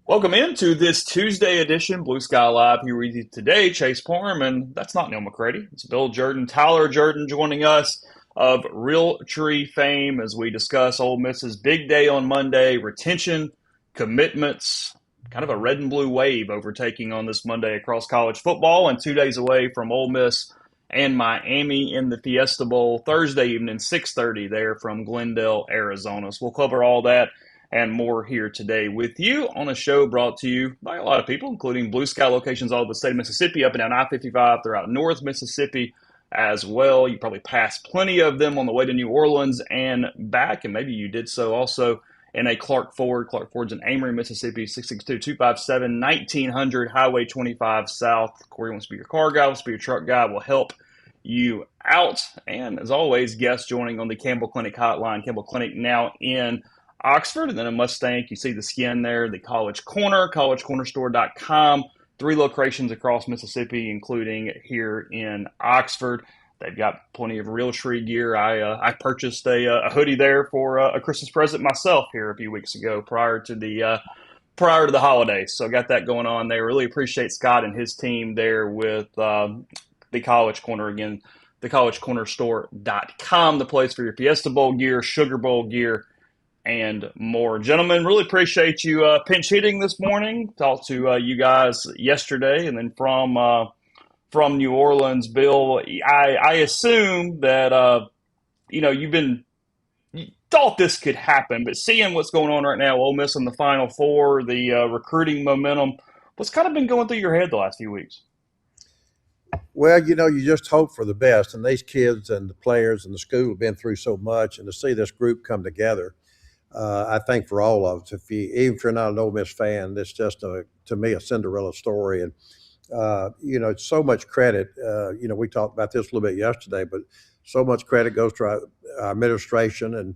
Welcome into this Tuesday edition Blue Sky Live here with you today. Chase Parham, and that's not Neil McCready. It's Bill Jordan, Tyler Jordan joining us of Realtree fame as we discuss Ole Miss's big day on Monday, retention, commitments, kind of a red and blue wave overtaking on this Monday across college football, and 2 days away from Ole Miss and Miami in the Fiesta Bowl Thursday evening, 6:30 there from Glendale, Arizona. So we'll cover all that and more here today with you on a show brought to you by a lot of people, including Blue Sky locations all over the state of Mississippi, up and down I-55 throughout North Mississippi as well. You probably passed plenty of them on the way to New Orleans and back, and maybe you did so also in a Clark Ford. Clark Ford's in Amory, Mississippi, 662-257-1900 Highway 25 South. Corey wants to be your car guy, wants to be your truck guy, will help you out. And as always, guests joining on the Campbell Clinic hotline. Campbell Clinic now in Oxford, and then a must thank. You see the skin there, the College Corner, collegecornerstore.com. 3 locations across Mississippi, including here in Oxford. They've got plenty of Realtree gear. I purchased a hoodie there for a Christmas present myself here a few weeks ago prior to the holidays. So got that going on there. Really appreciate Scott and his team there with the College Corner. Again, the collegecornerstore.com, the place for your Fiesta Bowl gear, Sugar Bowl gear, and more. Gentlemen, really appreciate you pinch hitting this morning. Talked to you guys yesterday, and then from New Orleans, Bill. I assume that you thought this could happen, but seeing what's going on right now, Ole Miss in the Final Four, the recruiting momentum, what's kind of been going through your head the last few weeks? Well, you just hope for the best. And these kids and the players and the school have been through so much, and to see this group come together, I think for all of us, even if you're not an Ole Miss fan, it's just to me a Cinderella story. And so much credit. We talked about this a little bit yesterday, but so much credit goes to our administration and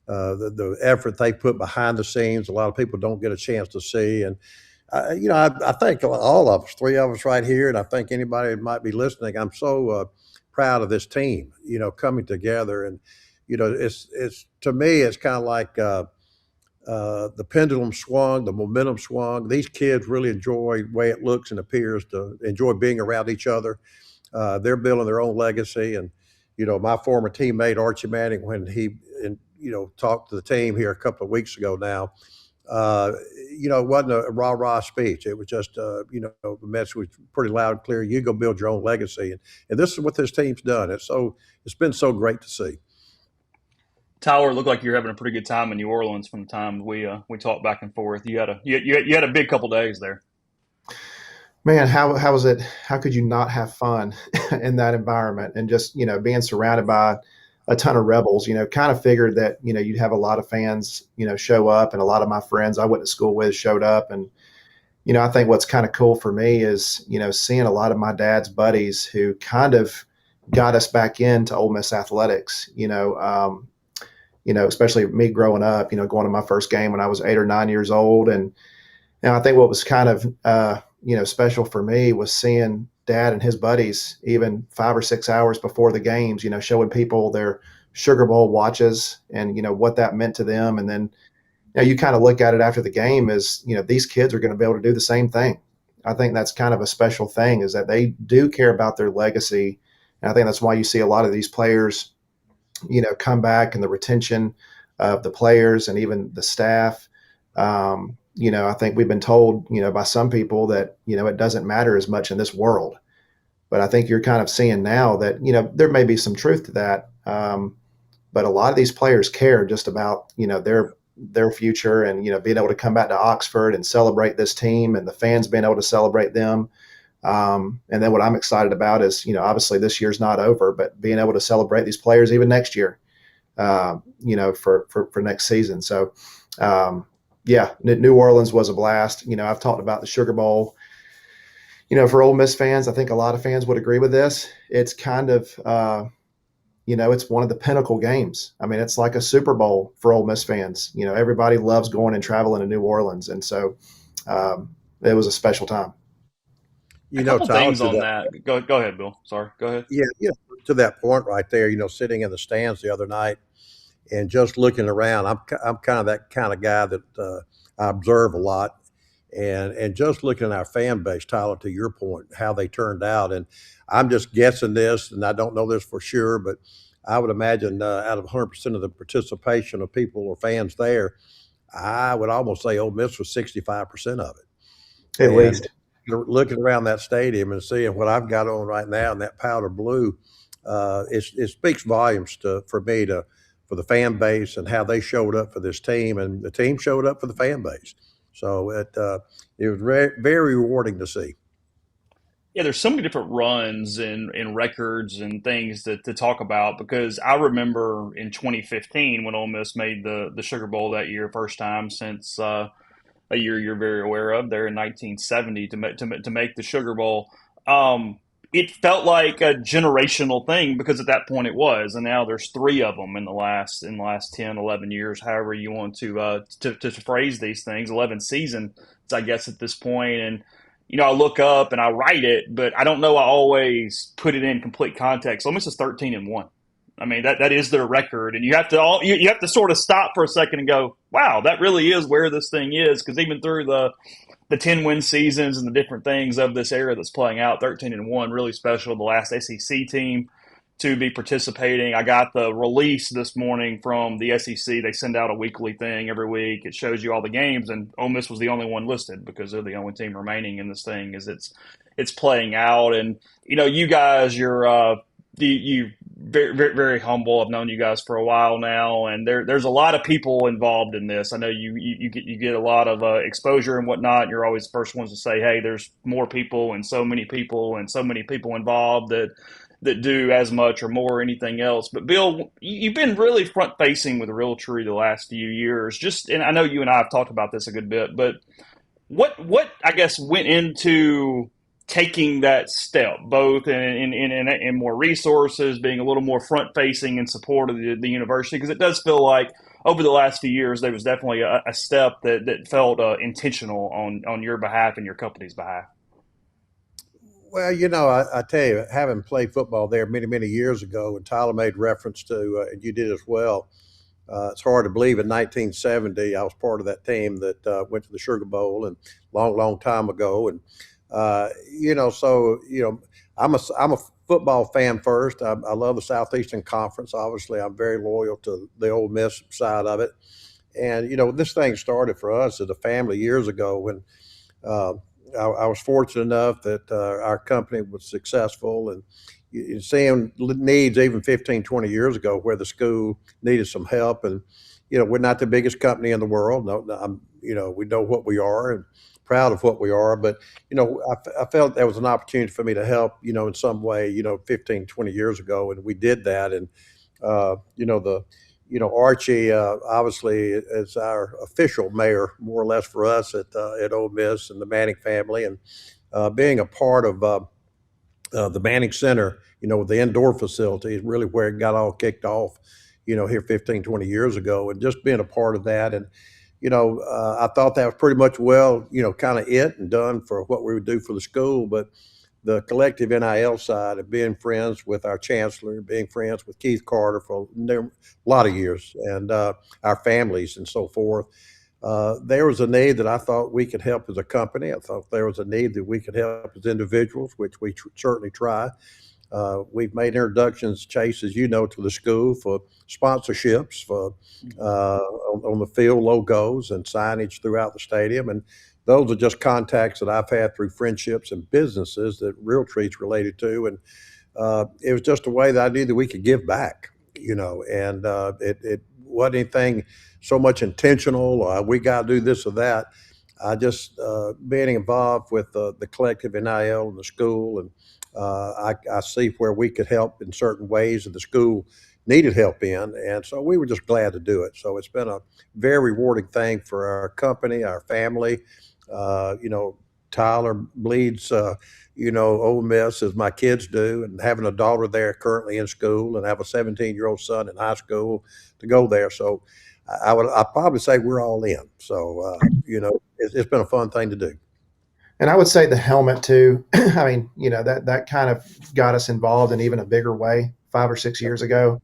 the effort they put behind the scenes. A lot of people don't get a chance to see. And I think all of us, 3 of us right here, and I think anybody that might be listening, I'm so proud of this team, coming together. And it's to me, it's kind of like the pendulum swung, the momentum swung. These kids really enjoy the way it looks and appears to enjoy being around each other. They're building their own legacy. And, my former teammate, Archie Manning, when he, talked to the team here a couple of weeks ago now, it wasn't a rah-rah speech. It was just, the message was pretty loud and clear. You go build your own legacy. And this is what this team's done. It's been so great to see. Tyler, looked like you're having a pretty good time in New Orleans from the time we talked back and forth. You had a big couple days there. Man, how was it? How could you not have fun in that environment and just being surrounded by a ton of rebels? Kind of figured that you'd have a lot of fans show up, and a lot of my friends I went to school with showed up. And I think what's kind of cool for me is seeing a lot of my dad's buddies who kind of got us back into Ole Miss athletics. Especially me growing up, going to my first game when I was 8 or 9 years old. And I think what was kind of, special for me was seeing Dad and his buddies, even 5 or 6 hours before the games, showing people their Sugar Bowl watches and, what that meant to them. And then, you kind of look at it after the game as, these kids are going to be able to do the same thing. I think that's kind of a special thing, is that they do care about their legacy. And I think that's why you see a lot of these players come back, and the retention of the players and even the staff. I think we've been told, by some people that, it doesn't matter as much in this world. But I think you're kind of seeing now that, there may be some truth to that. But a lot of these players care just about, their future and, being able to come back to Oxford and celebrate this team, and the fans being able to celebrate them. And then what I'm excited about is, obviously this year's not over, but being able to celebrate these players even next year, for next season. So, New Orleans was a blast. I've talked about the Sugar Bowl. For Ole Miss fans, I think a lot of fans would agree with this. It's kind of, it's one of the pinnacle games. I mean, it's like a Super Bowl for Ole Miss fans. Everybody loves going and traveling to New Orleans. And so it was a special time. A couple things on that. Go ahead, Bill. Sorry, go ahead. Yeah, to that point right there, sitting in the stands the other night and just looking around. I'm kind of that kind of guy that I observe a lot, And just looking at our fan base, Tyler, to your point, how they turned out, and I'm just guessing this, and I don't know this for sure, but I would imagine out of 100% of the participation of people or fans there, I would almost say Ole Miss was 65% of it. At And least. looking around that stadium and seeing what I've got on right now in that powder blue, it speaks volumes for me for the fan base and how they showed up for this team, and the team showed up for the fan base. So it was very rewarding to see. Yeah, there's so many different runs and records and things to talk about because I remember in 2015 when Ole Miss made the Sugar Bowl that year, first time since a year you're very aware of there in 1970 to make the Sugar Bowl. It felt like a generational thing because at that point it was, and now there's three of them in the last 10, 11 years, however you want to phrase these things. 11 seasons, I guess, at this point, and I look up and I write it, but I don't know. I always put it in complete context. Ole Miss is 13-1. I mean, that is their record, and you have to sort of stop for a second and go, wow, that really is where this thing is, because even through the 10-win seasons and the different things of this era that's playing out, 13-1, really special. The last SEC team to be participating. I got the release this morning from the SEC. They send out a weekly thing every week. It shows you all the games, and Ole Miss was the only one listed because they're the only team remaining in this thing as it's playing out. And you guys, you very, very, very humble. I've known you guys for a while now, and there's a lot of people involved in this. I know you get a lot of exposure and whatnot. You're always the first ones to say, "Hey, there's more people and so many people involved that do as much or more or anything else." But Bill, you've been really front facing with Realtree the last few years. And I know you and I have talked about this a good bit, but what I guess went into taking that step, both in more resources, being a little more front facing in support of the university, because it does feel like over the last few years there was definitely a step that felt intentional on your behalf and your company's behalf. Well, I tell you, having played football there many, many years ago, and Tyler made reference to, and you did as well, it's hard to believe in 1970 I was part of that team that went to the Sugar Bowl, and long, long time ago. And I'm a football fan first. I love the Southeastern Conference. Obviously, I'm very loyal to the Ole Miss side of it. And this thing started for us as a family years ago when uh, I was fortunate enough that our company was successful, and seeing needs even 15, 20 years ago where the school needed some help. And we're not the biggest company in the world. No, we know what we are and proud of what we are, but I felt there was an opportunity for me to help in some way 15, 20 years ago, and we did that. And Archie obviously is our official mayor, more or less, for us at Ole Miss and the Manning family, and being a part of the Manning Center, with the indoor facility is really where it got all kicked off, here 15, 20 years ago, and just being a part of that. And I thought that was pretty much kind of it and done for what we would do for the school. But the collective NIL side of being friends with our chancellor, being friends with Keith Carter for a lot of years, and our families and so forth, there was a need that I thought we could help as a company. I thought there was a need that we could help as individuals, which we certainly try. We've made introductions, Chase, as you know, to the school for sponsorships, for on the field logos and signage throughout the stadium. And those are just contacts that I've had through friendships and businesses that Realtree's related to. And it was just a way that I knew that we could give back, and it wasn't anything so much intentional. We got to do this or that. I just being involved with the collective NIL and the school, and I see where we could help in certain ways that the school needed help in, and so we were just glad to do it. So it's been a very rewarding thing for our company, our family. Tyler bleeds, Ole Miss as my kids do, and having a daughter there currently in school, and have a 17-year-old son in high school to go there. So I'd probably say we're all in. So it's been a fun thing to do. And I would say the helmet too. I mean, that kind of got us involved in even a bigger way 5 or 6 years ago.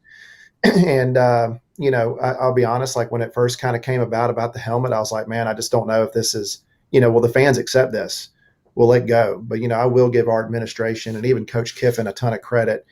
And I'll be honest, like when it first kind of came about the helmet, I was like, man, I just don't know if this is, will the fans accept this? Will it go? But, I will give our administration and even Coach Kiffin a ton of credit.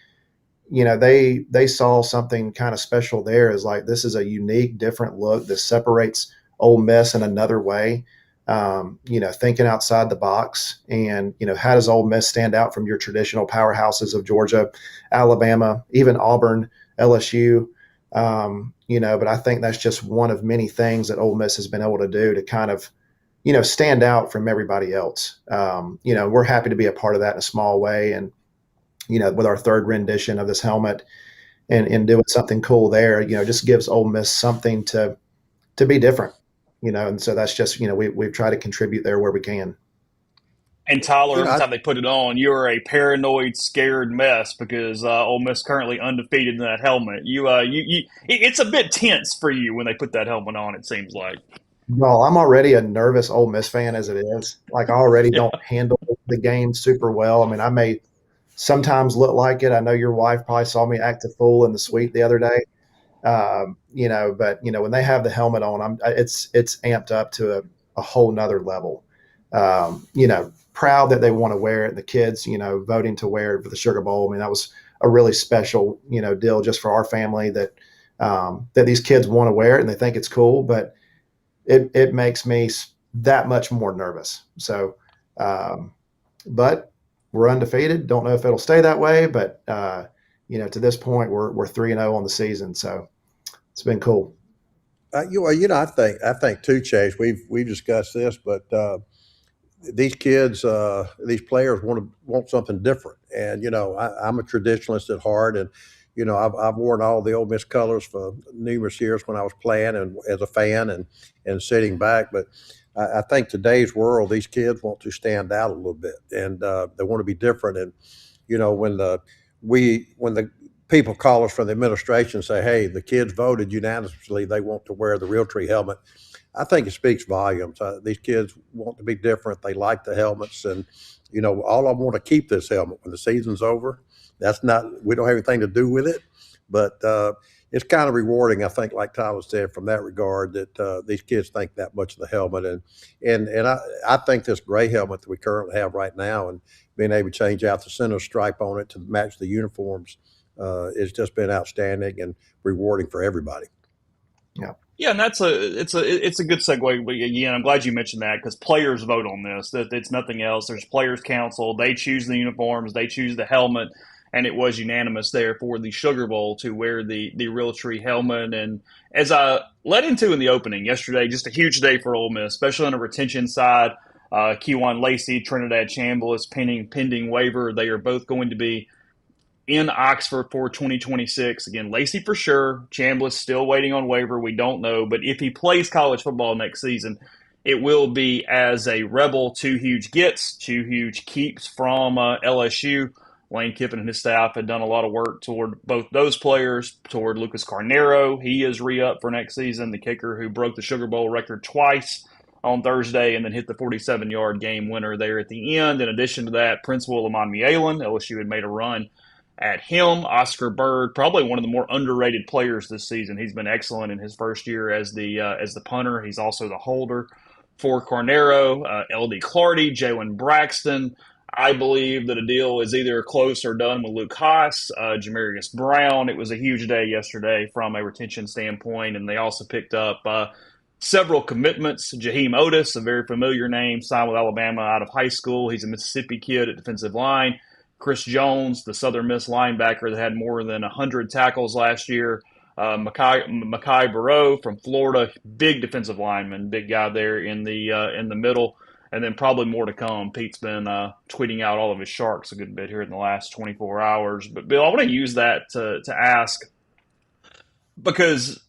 They saw something kind of special there, is like, this is a unique, different look. This separates Ole Miss in another way. Thinking outside the box, and, how does Ole Miss stand out from your traditional powerhouses of Georgia, Alabama, even Auburn, LSU? But I think that's just one of many things that Ole Miss has been able to do to kind of, stand out from everybody else. We're happy to be a part of that in a small way. And, with our third rendition of this helmet and doing something cool there, just gives Ole Miss something to be different, and so that's just, we've tried to contribute there where we can. And Tyler, You know, every I, time they put it on, you're a paranoid, scared mess because Ole Miss currently undefeated in that helmet. It's a bit tense for you when they put that helmet on. It seems like. Well, I'm already a nervous Ole Miss fan as it is. Like, I already Yeah. don't handle the game super well. I mean, I may sometimes look like it. I know your wife probably saw me act a fool in the suite the other day. But when they have the helmet on, it's amped up to a whole nother level. Proud that they want to wear it. The kids, voting to wear it for the Sugar Bowl. I mean, that was a really special, deal just for our family that these kids want to wear it and they think it's cool. But it makes me that much more nervous. So, but we're undefeated. Don't know if it'll stay that way, but to this point, we're 3-0 on the season. So it's been cool. I think too, Chase. We've discussed this, but these kids, these players want something different. And I'm a traditionalist at heart, and I've worn all the Ole Miss colors for numerous years when I was playing and as a fan and sitting back. But I think today's world, these kids want to stand out a little bit, and they want to be different. And when the people call us from the administration and say, "Hey, the kids voted unanimously; they want to wear the Realtree helmet." I think it speaks volumes. These kids want to be different. They like the helmets, and all I want to keep this helmet when the season's over. We don't have anything to do with it, but it's kind of rewarding, I think, like Tyler said, from that regard, that these kids think that much of the helmet, and I think this gray helmet that we currently have right now, and being able to change out the center stripe on it to match the uniforms, it's just been outstanding and rewarding for everybody. Yeah. Yeah, and it's a good segue. But again, I'm glad you mentioned that because players vote on this. That it's nothing else. There's players' council. They choose the uniforms. They choose the helmet, and it was unanimous there for the Sugar Bowl to wear the Realtree helmet. And as I led into in the opening yesterday, just a huge day for Ole Miss, especially on the retention side. Kewan Lacey, Trinidad Chambliss, pending waiver. They are both going to be in Oxford for 2026. Again, Lacey for sure. Chambliss still waiting on waiver. We don't know. But if he plays college football next season, it will be as a Rebel. Two huge gets, two huge keeps from LSU. Lane Kiffin and his staff had done a lot of work toward both those players, toward Lucas Carnero. He is re-up for next season, the kicker who broke the Sugar Bowl record twice on Thursday and then hit the 47-yard game winner there at the end. In addition to that, Prince Williman Mialen, LSU had made a run at him. Oscar Bird, probably one of the more underrated players this season. He's been excellent in his first year as the punter. He's also the holder for Carnero. LD Clardy, Jalen Braxton. I believe that a deal is either close or done with Luke Haas, Jamarius Brown. It was a huge day yesterday from a retention standpoint, and they also picked up several commitments. Jaheim Otis, a very familiar name, signed with Alabama out of high school. He's a Mississippi kid at defensive line. Chris Jones, the Southern Miss linebacker that had more than 100 tackles last year. Mekhi Barrow from Florida, big defensive lineman, big guy there in the middle. And then probably more to come. Pete's been tweeting out all of his Sharks a good bit here in the last 24 hours. But, Bill, I want to use that to ask because,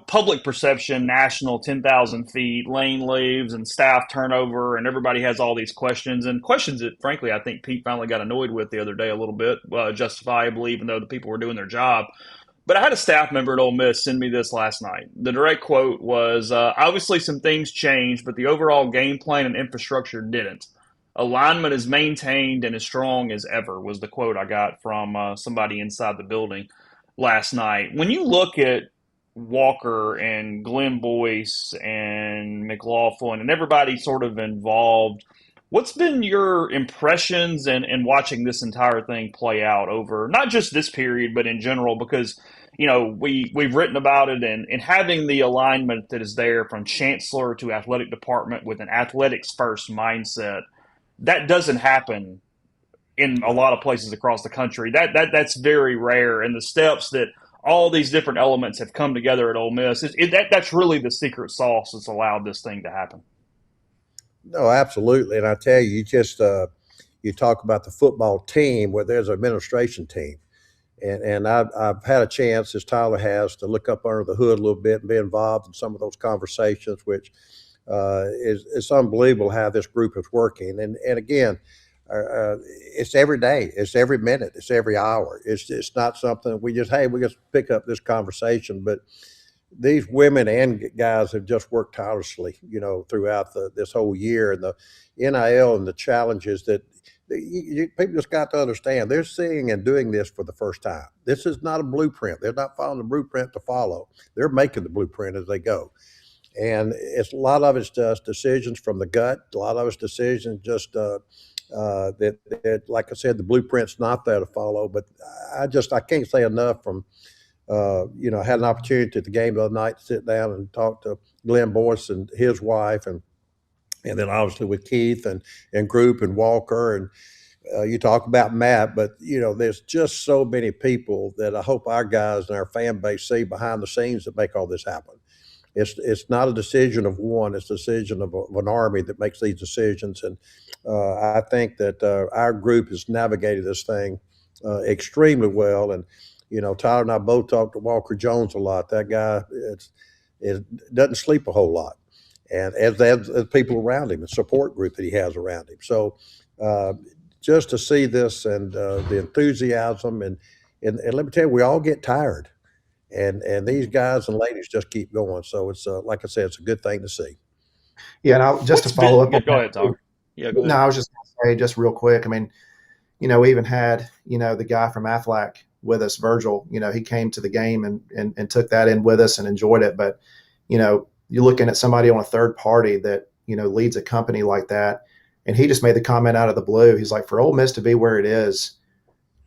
public perception, national, 10,000 feet, Lane leaves and staff turnover, and everybody has all these questions. And questions that, frankly, I think Pete finally got annoyed with the other day a little bit, justifiably, even though the people were doing their job. But I had a staff member at Ole Miss send me this last night. The direct quote was, obviously some things changed, but the overall game plan and infrastructure didn't. Alignment is maintained and as strong as ever, was the quote I got from somebody inside the building last night. When you look at Walker and Glenn Boyce and McLaughlin and everybody sort of involved. What's been your impressions and watching this entire thing play out over not just this period, but in general? Because, we've written about it and having the alignment that is there from chancellor to athletic department with an athletics first mindset, that doesn't happen in a lot of places across the country. That's very rare. And the steps that all these different elements have come together at Ole Miss, that's really the secret sauce that's allowed this thing to happen. No, absolutely. And I tell you, you talk about the football team where there's an administration team. And I've had a chance, as Tyler has, to look up under the hood a little bit and be involved in some of those conversations, which it's unbelievable how this group is working. And again, it's every day, it's every minute, it's every hour. It's not something we just pick up this conversation, but these women and guys have just worked tirelessly, throughout this whole year, and the NIL and the challenges that people just got to understand. They're seeing and doing this for the first time. This is not a blueprint. They're not following the blueprint to follow. They're making the blueprint as they go. And a lot of it's just decisions from the gut. A lot of it's decisions just that, like I said, the blueprint's not there to follow. But I can't say enough from, I had an opportunity at the game the other night to sit down and talk to Glenn Boyce and his wife, and then obviously with Keith and Group and Walker, and you talk about Matt, but there's just so many people that I hope our guys and our fan base see behind the scenes that make all this happen. It's not a decision of one; it's a decision of an army that makes these decisions, and I think that our group has navigated this thing extremely well. And Tyler and I both talked to Walker Jones a lot. That guy doesn't sleep a whole lot, and as people around him, the support group that he has around him. So just to see this and the enthusiasm and let me tell you, we all get tired, and these guys and ladies just keep going. So it's like I said, it's a good thing to see. Yeah, and just to follow up on go ahead, Tyler. Yeah, go ahead. No, I was just going to say, just real quick. I mean, we even had the guy from Aflac with us, Virgil. He came to the game and took that in with us and enjoyed it. But you're looking at somebody on a third party that leads a company like that, and he just made the comment out of the blue. He's like, for Ole Miss to be where it is,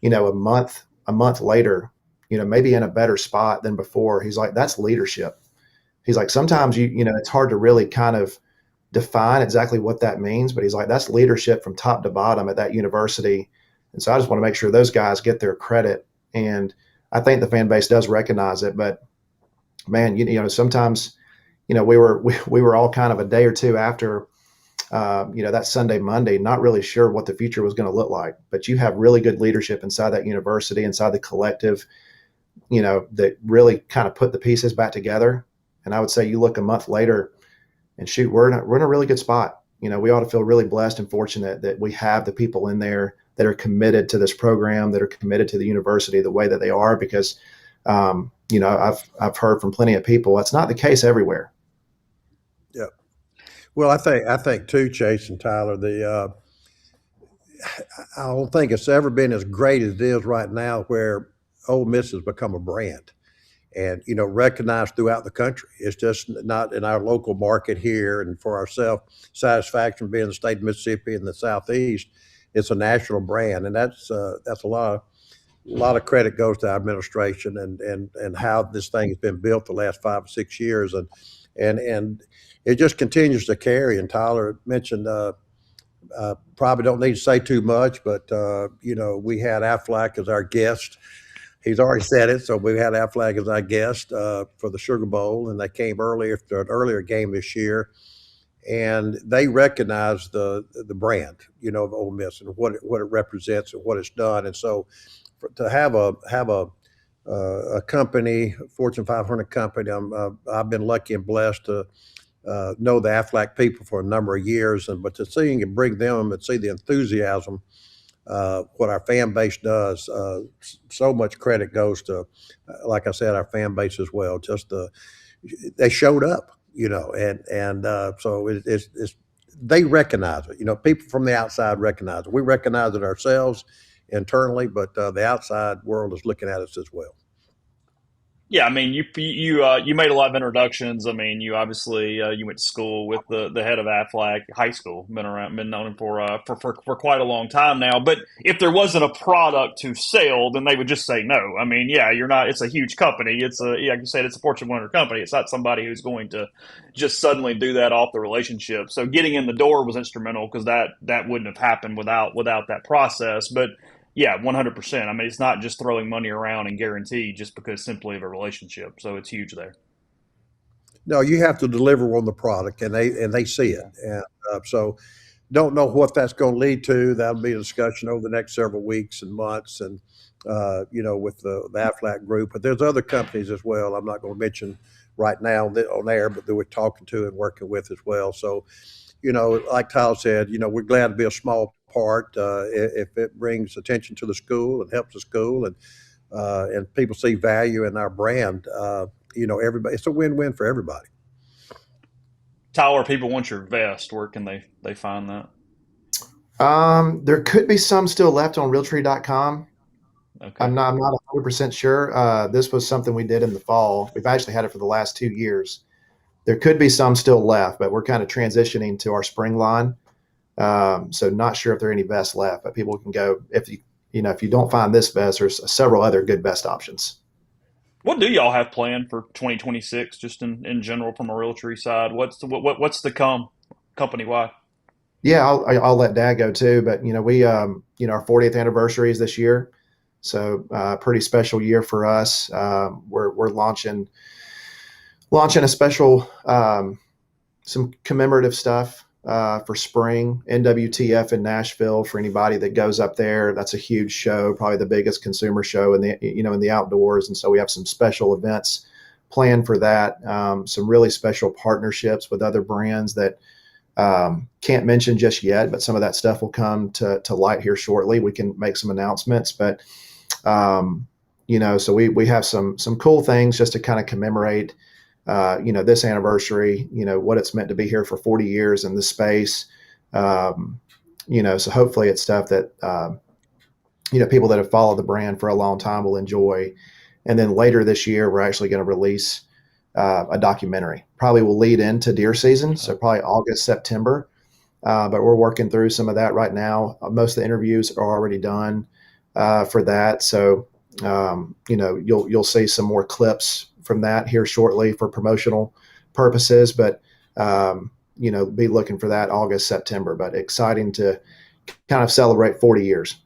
a month later, maybe in a better spot than before. He's like, that's leadership. He's like, sometimes it's hard to really kind of define exactly what that means, but he's like, that's leadership from top to bottom at that university. And so I just want to make sure those guys get their credit. And I think the fan base does recognize it, but man, sometimes, we were all kind of a day or two after, that Sunday, Monday, not really sure what the future was going to look like, but you have really good leadership inside that university, inside the collective, that really kind of put the pieces back together. And I would say you look a month later and shoot, we're in a really good spot. We ought to feel really blessed and fortunate that we have the people in there that are committed to this program, that are committed to the university the way that they are, because, I've heard from plenty of people, that's not the case everywhere. Yeah. Well, I think too, Chase and Tyler, I don't think it's ever been as great as it is right now, where Ole Miss has become a brand and, recognized throughout the country. It's just not in our local market here. And for ourselves, satisfaction being the state of Mississippi and the Southeast, it's a national brand. And that's a lot of credit goes to our administration and how this thing has been built the last 5 or 6 years. And it just continues to carry. And Tyler mentioned, probably don't need to say too much, but, we had Aflac as our guest. He's already said it, so we had Aflac as our guest for the Sugar Bowl, and they came earlier for an earlier game this year, and they recognized the brand, of Ole Miss and what it represents and what it's done. And so, to have a company, Fortune 500 company, I've been lucky and blessed to know the Aflac people for a number of years, but to see and bring them and see the enthusiasm. What our fan base does, so much credit goes to, like I said, our fan base as well. Just they showed up, and so it's they recognize it. People from the outside recognize it. We recognize it ourselves internally, but the outside world is looking at us as well. Yeah, I mean, you made a lot of introductions. I mean, you obviously you went to school with the head of Aflac high school. Been known him for quite a long time now. But if there wasn't a product to sell, then they would just say no. I mean, yeah, you're not. It's a huge company. Like you said, it's a Fortune 100 company. It's not somebody who's going to just suddenly do that off the relationship. So getting in the door was instrumental because that wouldn't have happened without that process. But yeah, 100%. I mean, it's not just throwing money around and guarantee just because simply of a relationship. So it's huge there. No, you have to deliver on the product, and they see it, Yeah. and so don't know what that's going to lead to. That'll be a discussion over the next several weeks and months, and with the Aflac group. But there's other companies as well. I'm not going to mention right now on air, but that we're talking to and working with as well. So like Tyler said, we're glad to be a small part if it brings attention to the school and helps the school, and people see value in our brand. Everybody, it's a win-win for everybody. Tyler, people want your vest. Where can they find that? There could be some still left on Realtree.com. Okay. I'm not 100% sure. This was something we did in the fall. We've actually had it for the last 2 years. There could be some still left, but we're kind of transitioning to our spring line. So not sure if there are any vests left, but people can go if you don't find this vest, there's several other good vest options. What do y'all have planned for 2026, just in general from a Realtree side? What's the company wide? Yeah, I'll let Dad go too, but we our 40th anniversary is this year, so pretty special year for us. We're launching a special some commemorative stuff for spring NWTF in Nashville for anybody that goes up there. That's a huge show, probably the biggest consumer show in the outdoors, and so we have some special events planned for that. Some really special partnerships with other brands that can't mention just yet, but some of that stuff will come to light here shortly. We can make some announcements, but so we have some cool things just to kind of commemorate this anniversary, what it's meant to be here for 40 years in this space. So hopefully it's stuff that, people that have followed the brand for a long time will enjoy. And then later this year, we're actually going to release a documentary. Probably will lead into deer season, so probably August, September. But we're working through some of that right now. Most of the interviews are already done for that. So, you'll see some more clips from that here shortly for promotional purposes. But, be looking for that August, September. But exciting to kind of celebrate 40 years.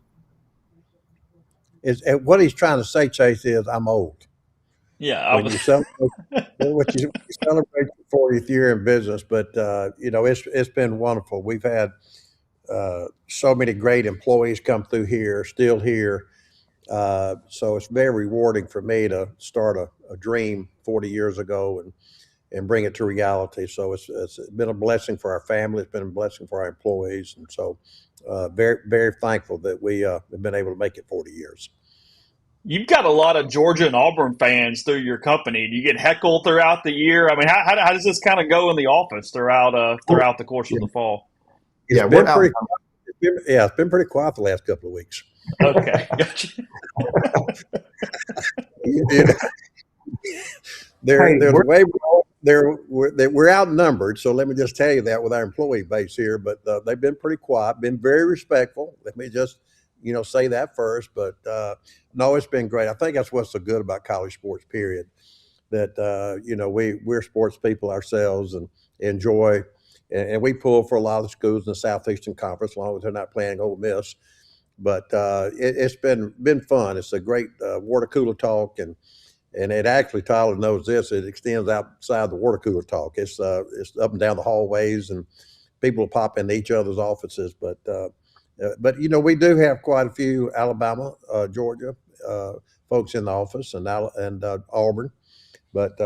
What he's trying to say, Chase, is I'm old. Yeah, I When was. you celebrate, what you celebrate your 40th year in business, but it's been wonderful. We've had so many great employees come through here, still here. So it's very rewarding for me to start a dream 40 years ago and bring it to reality. So it's been a blessing for our family. It's been a blessing for our employees. And so very, very thankful that we have been able to make it 40 years. You've got a lot of Georgia and Auburn fans through your company. Do you get heckled throughout the year? I mean, how does this kind of go in the office throughout the course of the fall? It's Yeah, been pretty. It's been pretty quiet the last couple of weeks. Okay, gotcha. You know, there's a way we're outnumbered. So let me just tell you that with our employee base here, but they've been pretty quiet, been very respectful. Let me just say that first. But no, it's been great. I think that's what's so good about college sports. Period. That we're sports people ourselves and enjoy, and we pull for a lot of the schools in the Southeastern Conference, as long as they're not playing Ole Miss. But it's been fun. It's a great water cooler talk, and it actually, Tyler knows this. It extends outside the water cooler talk. It's up and down the hallways, and people pop into each other's offices. But we do have quite a few Alabama, Georgia folks in the office, and Auburn, but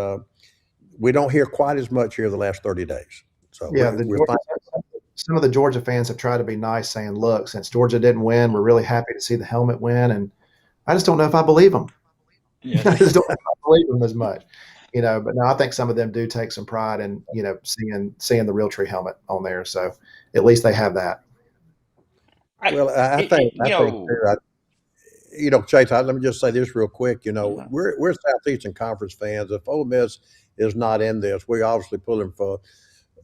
we don't hear quite as much here the last 30 days. So Yeah, some of the Georgia fans have tried to be nice, saying, "Look, since Georgia didn't win, we're really happy to see the helmet win." And I just don't know if I believe them. Yeah. I just don't know if I believe them as much, But no, I think some of them do take some pride in seeing the Realtree helmet on there. So at least they have that. Well, I think too, Chase, let me just say this real quick. Yeah. We're Southeastern Conference fans. If Ole Miss is not in this, we obviously pulling for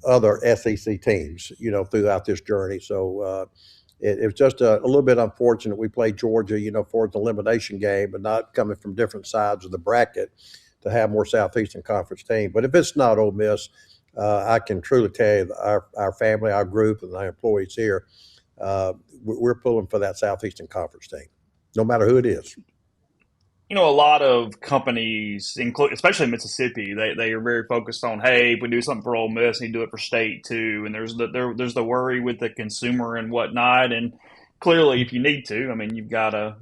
other SEC teams, throughout this journey. So it was just a little bit unfortunate. We played Georgia, for the elimination game, but not coming from different sides of the bracket to have more Southeastern Conference team. But if it's not Ole Miss, I can truly tell you that our family, our group, and our employees here, we're pulling for that Southeastern Conference team, no matter who it is. A lot of companies, especially in Mississippi, they are very focused on, hey, if we do something for Ole Miss, we do it for state too. And there's the worry with the consumer and whatnot. And clearly, if you need to, I mean, you've got a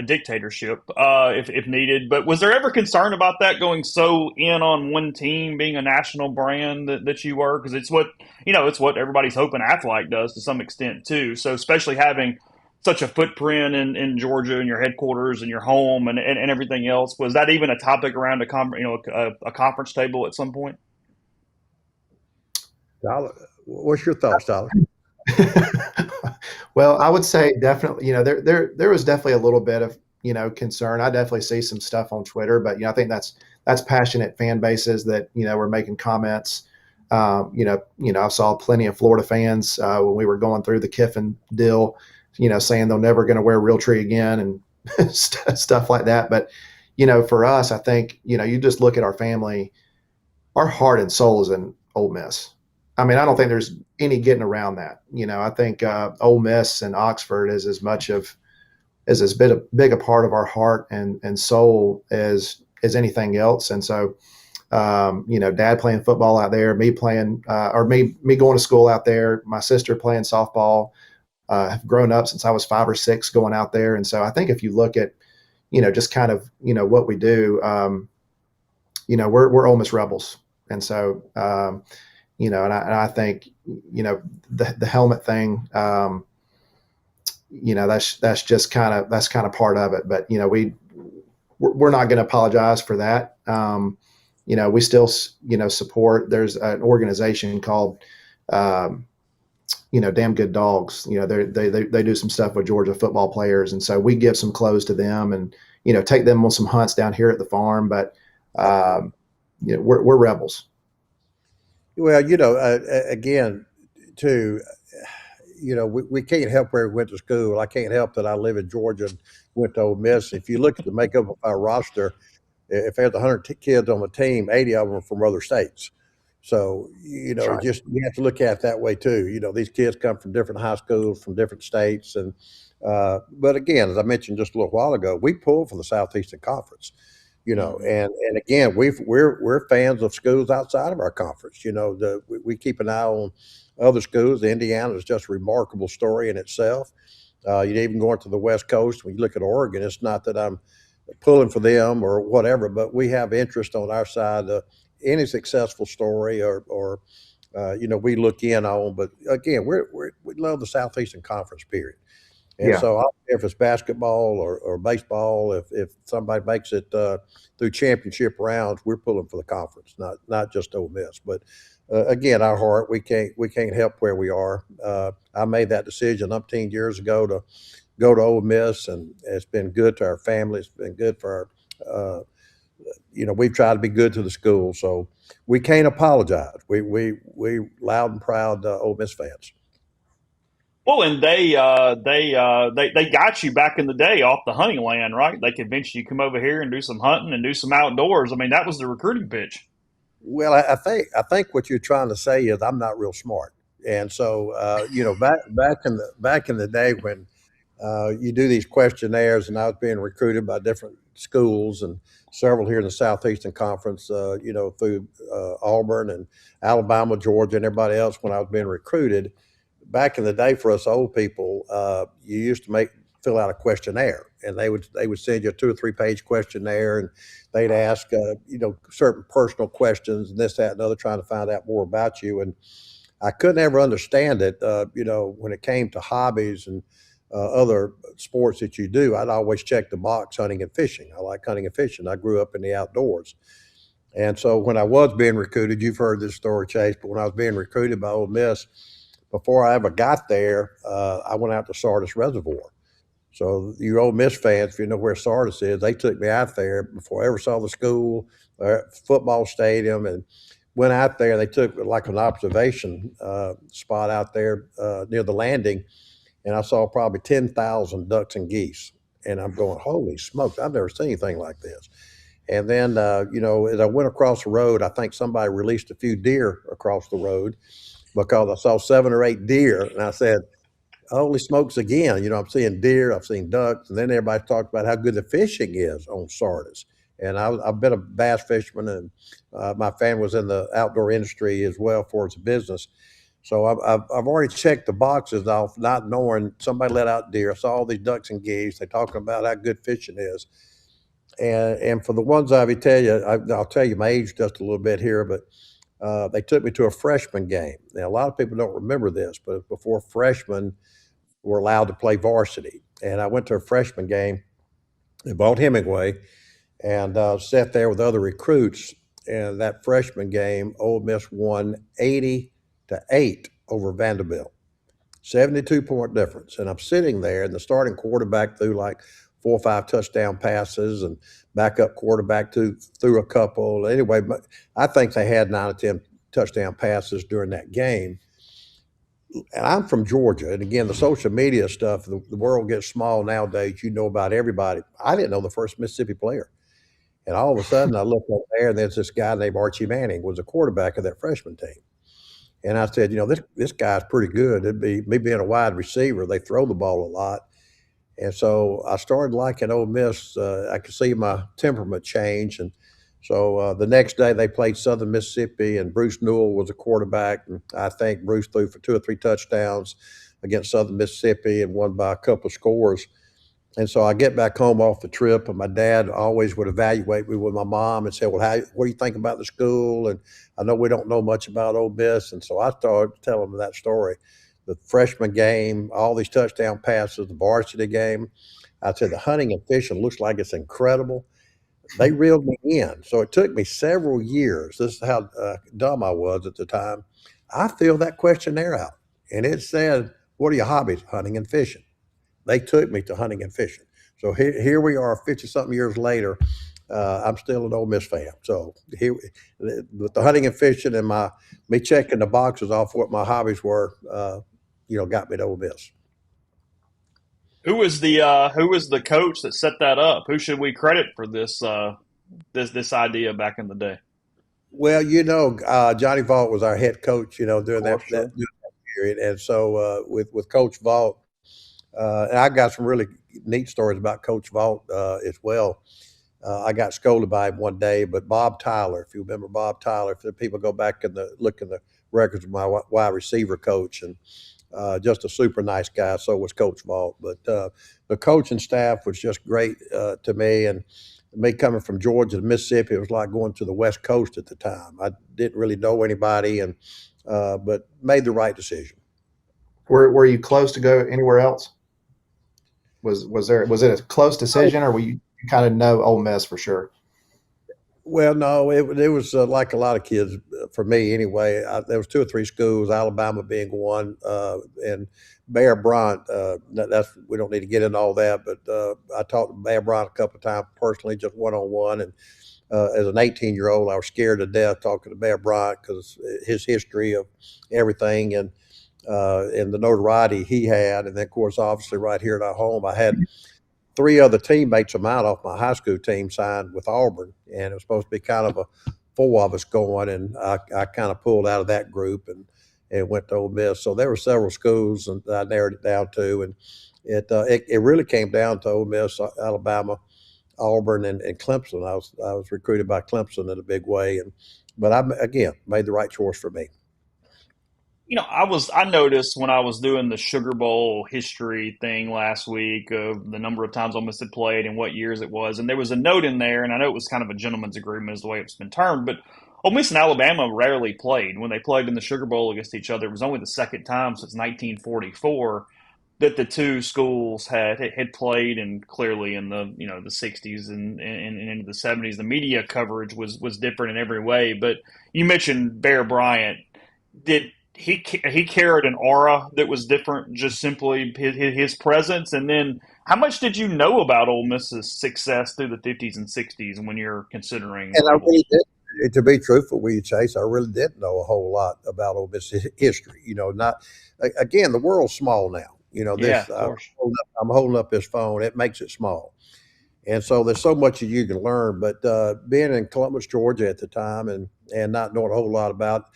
dictatorship if needed. But was there ever concern about that going so in on one team being a national brand that you were? Because it's what everybody's hoping Aflac does to some extent too. So especially having such a footprint in Georgia and your headquarters and your home and everything else. Was that even a topic around a conference table at some point? Tyler, what's your thoughts, Tyler? Well, I would say definitely, there was definitely a little bit of, concern. I definitely see some stuff on Twitter, but, I think that's passionate fan bases that, were making comments. I saw plenty of Florida fans when we were going through the Kiffin deal, saying they're never going to wear Realtree again and stuff like that. But, for us, I think, you just look at our family, our heart and soul is in Ole Miss. I mean, I don't think there's any getting around that. I think Ole Miss and Oxford is as big a part of our heart and soul as anything else. And so, Dad playing football out there, me playing, or me going to school out there, my sister playing softball, have grown up since I was 5 or 6 going out there. And so I think if you look at, just kind of, what we do, we're Ole Miss rebels. And so, and I think, the helmet thing, that's just kind of part of it. But, we're not going to apologize for that. We still, support. There's an organization called, Damn Good Dogs. They do some stuff with Georgia football players, and so we give some clothes to them, and take them on some hunts down here at the farm. But we're rebels. Well, again, too, we can't help where we went to school. I can't help that I live in Georgia and went to Ole Miss. If you look at the makeup of our roster, if there's 100 kids on the team, 80 of them are from other states. So, Right. you have to look at it that way too. These kids come from different high schools, from different states. And, but again, as I mentioned just a little while ago, we pull for the Southeastern Conference, Mhm. and again, we're fans of schools outside of our conference. We keep an eye on other schools. Indiana is just a remarkable story in itself. You even going to the West Coast, when you look at Oregon, it's not that I'm pulling for them or whatever, but we have interest on our side. Any successful story or we look in on. But again, we love the Southeastern Conference, period. And Yeah. so I don't care if it's basketball or baseball, if somebody makes it through championship rounds, we're pulling for the conference, not just Ole Miss. But again, our heart, we can't help where we are. I made that decision umpteen years ago to go to Ole Miss, and it's been good to our family. It's been good for our, we've tried to be good to the school, so we can't apologize. We loud and proud Ole Miss fans. Well, and they got you back in the day off the hunting land, right? They convinced you to come over here and do some hunting and do some outdoors. I mean, that was the recruiting pitch. Well, I think what you're trying to say is I'm not real smart, and so back in the day when you do these questionnaires, and I was being recruited by different schools and several here in the Southeastern Conference, through Auburn and Alabama, Georgia, and everybody else when I was being recruited. Back in the day, for us old people, you used to fill out a questionnaire, and they would send you a 2 or 3 page questionnaire, and they'd ask certain personal questions and this, that, and other, trying to find out more about you. And I couldn't ever understand it. When it came to hobbies and other sports that you do, I'd always check the box hunting and fishing. I like hunting and fishing. I grew up in the outdoors. And so when I was being recruited, you've heard this story, Chase, but when I was being recruited by Ole Miss, before I ever got there, I went out to Sardis Reservoir. So you Ole Miss fans, if you know where Sardis is, they took me out there before I ever saw the school, football stadium, and went out there. They took like an observation spot out there near the landing, and I saw probably 10,000 ducks and geese. And I'm going, holy smokes, I've never seen anything like this. And then, as I went across the road, I think somebody released a few deer across the road because I saw 7 or 8 deer. And I said, holy smokes again. I'm seeing deer, I've seen ducks. And then everybody talked about how good the fishing is on Sardis. And I've been a bass fisherman, and my family was in the outdoor industry as well for its business. So I've already checked the boxes off, not knowing somebody let out deer. I saw all these ducks and geese. They're talking about how good fishing is. And for the ones I'll tell you my age just a little bit here, but they took me to a freshman game. Now, a lot of people don't remember this, but before freshmen were allowed to play varsity. And I went to a freshman game at Vaught Hemingway and sat there with other recruits. And that freshman game, Ole Miss won 80-8 over Vanderbilt. 72-point difference. And I'm sitting there, and the starting quarterback threw like 4 or 5 touchdown passes, and backup quarterback threw a couple. Anyway, I think they had 9 or 10 touchdown passes during that game. And I'm from Georgia. And again, the social media stuff, the world gets small nowadays. You know about everybody. I didn't know the first Mississippi player. And all of a sudden, I look over there, and there's this guy named Archie Manning was the quarterback of that freshman team. And I said, this guy's pretty good. It'd be me being a wide receiver. They throw the ball a lot. And so I started liking Ole Miss. I could see my temperament change. And so the next day they played Southern Mississippi, and Bruce Newell was a quarterback. And I think Bruce threw for 2 or 3 touchdowns against Southern Mississippi and won by a couple of scores. And so I get back home off the trip, and my dad always would evaluate me with my mom and say, well, what do you think about the school? And I know we don't know much about Ole Miss. And so I started telling them that story. The freshman game, all these touchdown passes, the varsity game. I said, the hunting and fishing looks like it's incredible. They reeled me in. So it took me several years. This is how dumb I was at the time. I filled that questionnaire out, and it said, what are your hobbies? Hunting and fishing. They took me to hunting and fishing. So here we are 50-something years later. I'm still an Ole Miss fan. So here, with the hunting and fishing and me checking the boxes off what my hobbies were, got me to Ole Miss. Who was the coach that set that up? Who should we credit for this idea back in the day? Well, Johnny Vaught was our head coach, Of during that, course, that sure. period. And so with Coach Vaught, and I got some really neat stories about Coach Vaught as well. I got scolded by him one day, but Bob Tyler, if you remember Bob Tyler, if the people go back and look in the records of my wide receiver coach, and just a super nice guy. So was Coach Vaught. But the coaching staff was just great to me. And me coming from Georgia to Mississippi, it was like going to the West Coast at the time. I didn't really know anybody, and but made the right decision. Were you close to go anywhere else? Was it a close decision, or were you kind of know Ole Miss for sure? Well, no, it was like a lot of kids for me anyway. There was 2 or 3 schools, Alabama being one, and Bear Bryant. That's we don't need to get into all that, but I talked to Bear Bryant a couple of times personally, just one on one. And as an 18-year-old, I was scared to death talking to Bear Bryant because his history of everything and the notoriety he had, and then of course, obviously, right here at our home, I had 3 other teammates of mine off my high school team signed with Auburn, and it was supposed to be kind of a 4 of us going, and I kind of pulled out of that group and went to Ole Miss. So there were several schools and I narrowed it down to, and it really came down to Ole Miss, Alabama, Auburn, and Clemson. I was recruited by Clemson in a big way, but I again made the right choice for me. I noticed when I was doing the Sugar Bowl history thing last week of the number of times Ole Miss had played and what years it was, and there was a note in there, and I know it was kind of a gentleman's agreement is the way it's been termed, but Ole Miss and Alabama rarely played. When they played in the Sugar Bowl against each other, it was only the second time since 1944 that the two schools had played, and clearly in the 60s and into the 70s, the media coverage was different in every way. But you mentioned Bear Bryant. Did he carried an aura that was different, just simply his presence. And then, how much did you know about Ole Miss's success through the 50s and 60s when you're considering the And I Rebels? really did. To be truthful with you, Chase, I really didn't know a whole lot about Ole Miss history. Not again, the world's small now. Yeah, This of course. I'm holding up this phone. It makes it small. And so there's so much that you can learn. But being in Columbus, Georgia at the time, and not knowing a whole lot about,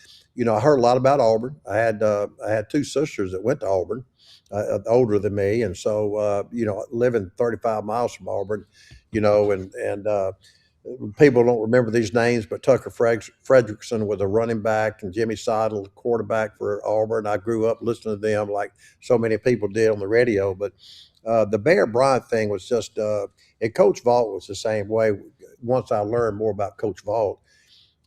I heard a lot about Auburn. I had two sisters that went to Auburn, older than me, and so living 35 miles from Auburn, and people don't remember these names, but Tucker Fredrickson was a running back, and Jimmy Seidel, the quarterback for Auburn. I grew up listening to them like so many people did on the radio. But the Bear Bryant thing was just, and Coach Vault was the same way. Once I learned more about Coach Vault,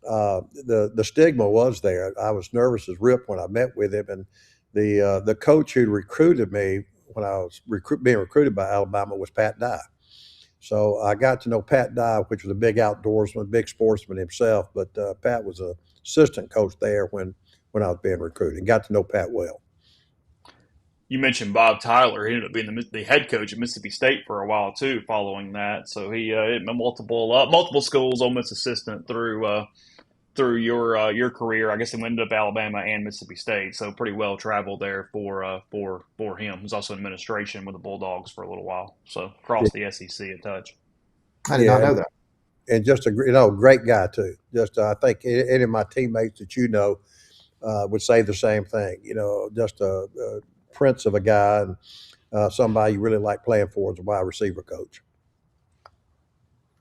the stigma was there. I was nervous as rip when I met with him, and the coach who recruited me when I was being recruited by Alabama was Pat Dye. So I got to know Pat Dye, which was a big outdoorsman, big sportsman himself. But Pat was an assistant coach there when I was being recruited. Got to know Pat well. You mentioned Bob Tyler. He ended up being the head coach at Mississippi State for a while too. Following that, so he had multiple schools, Ole Miss assistant through your career. I guess he ended up Alabama and Mississippi State, so pretty well traveled there for him. He was also in administration with the Bulldogs for a little while, so Yeah, across the SEC a touch. I did not yeah, know that. and just a great guy too. Just I think any of my teammates that would say the same thing. Just a prince of a guy, and somebody you really like playing for as a wide receiver coach.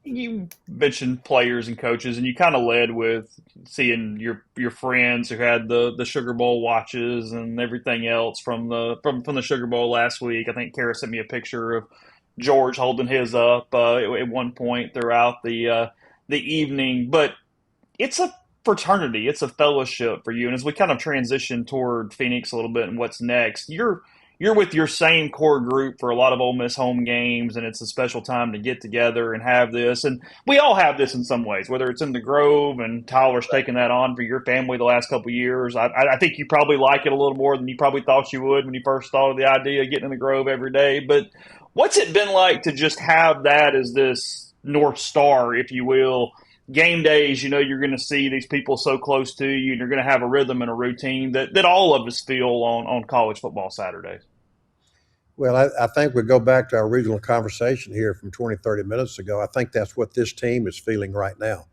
You mentioned players and coaches, and you kind of led with seeing your friends who had the Sugar Bowl watches and everything else from the Sugar Bowl last week. I think Kara sent me a picture of George holding his up at one point throughout the evening. But it's a fraternity, it's a fellowship for you. And as we kind of transition toward Phoenix a little bit and what's next, you're with your same core group for a lot of Ole Miss home games, and it's a special time to get together and have this. And we all have this in some ways, whether it's in the Grove, and Tyler's taken that on for your family the last couple of years. I think you probably like it a little more than you probably thought you would when you first thought of the idea of getting in the Grove every day. But what's it been like to just have that as this North Star, if you will? Game days, you're going to see these people so close to you, and you're going to have a rhythm and a routine that all of us feel on college football Saturdays. Well, I think we go back to our original conversation here from 20, 30 minutes ago. I think that's what this team is feeling right now,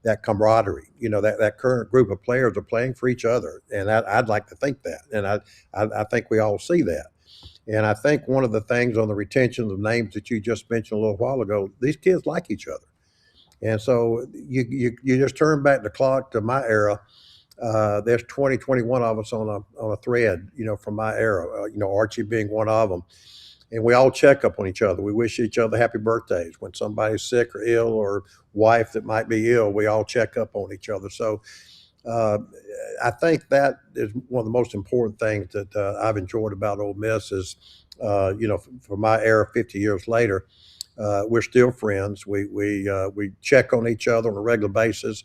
that camaraderie. That current group of players are playing for each other, and I'd like to think that, and I think we all see that. And I think one of the things on the retention of names that you just mentioned a little while ago, these kids like each other. And so you just turn back the clock to my era. There's 20, 21 of us on a thread, from my era, Archie being one of them. And we all check up on each other. We wish each other happy birthdays. When somebody's sick or ill, or wife that might be ill, we all check up on each other. So uh, I think that is one of the most important things that I've enjoyed about Ole Miss is, for my era 50 years later, we're still friends. We check on each other on a regular basis.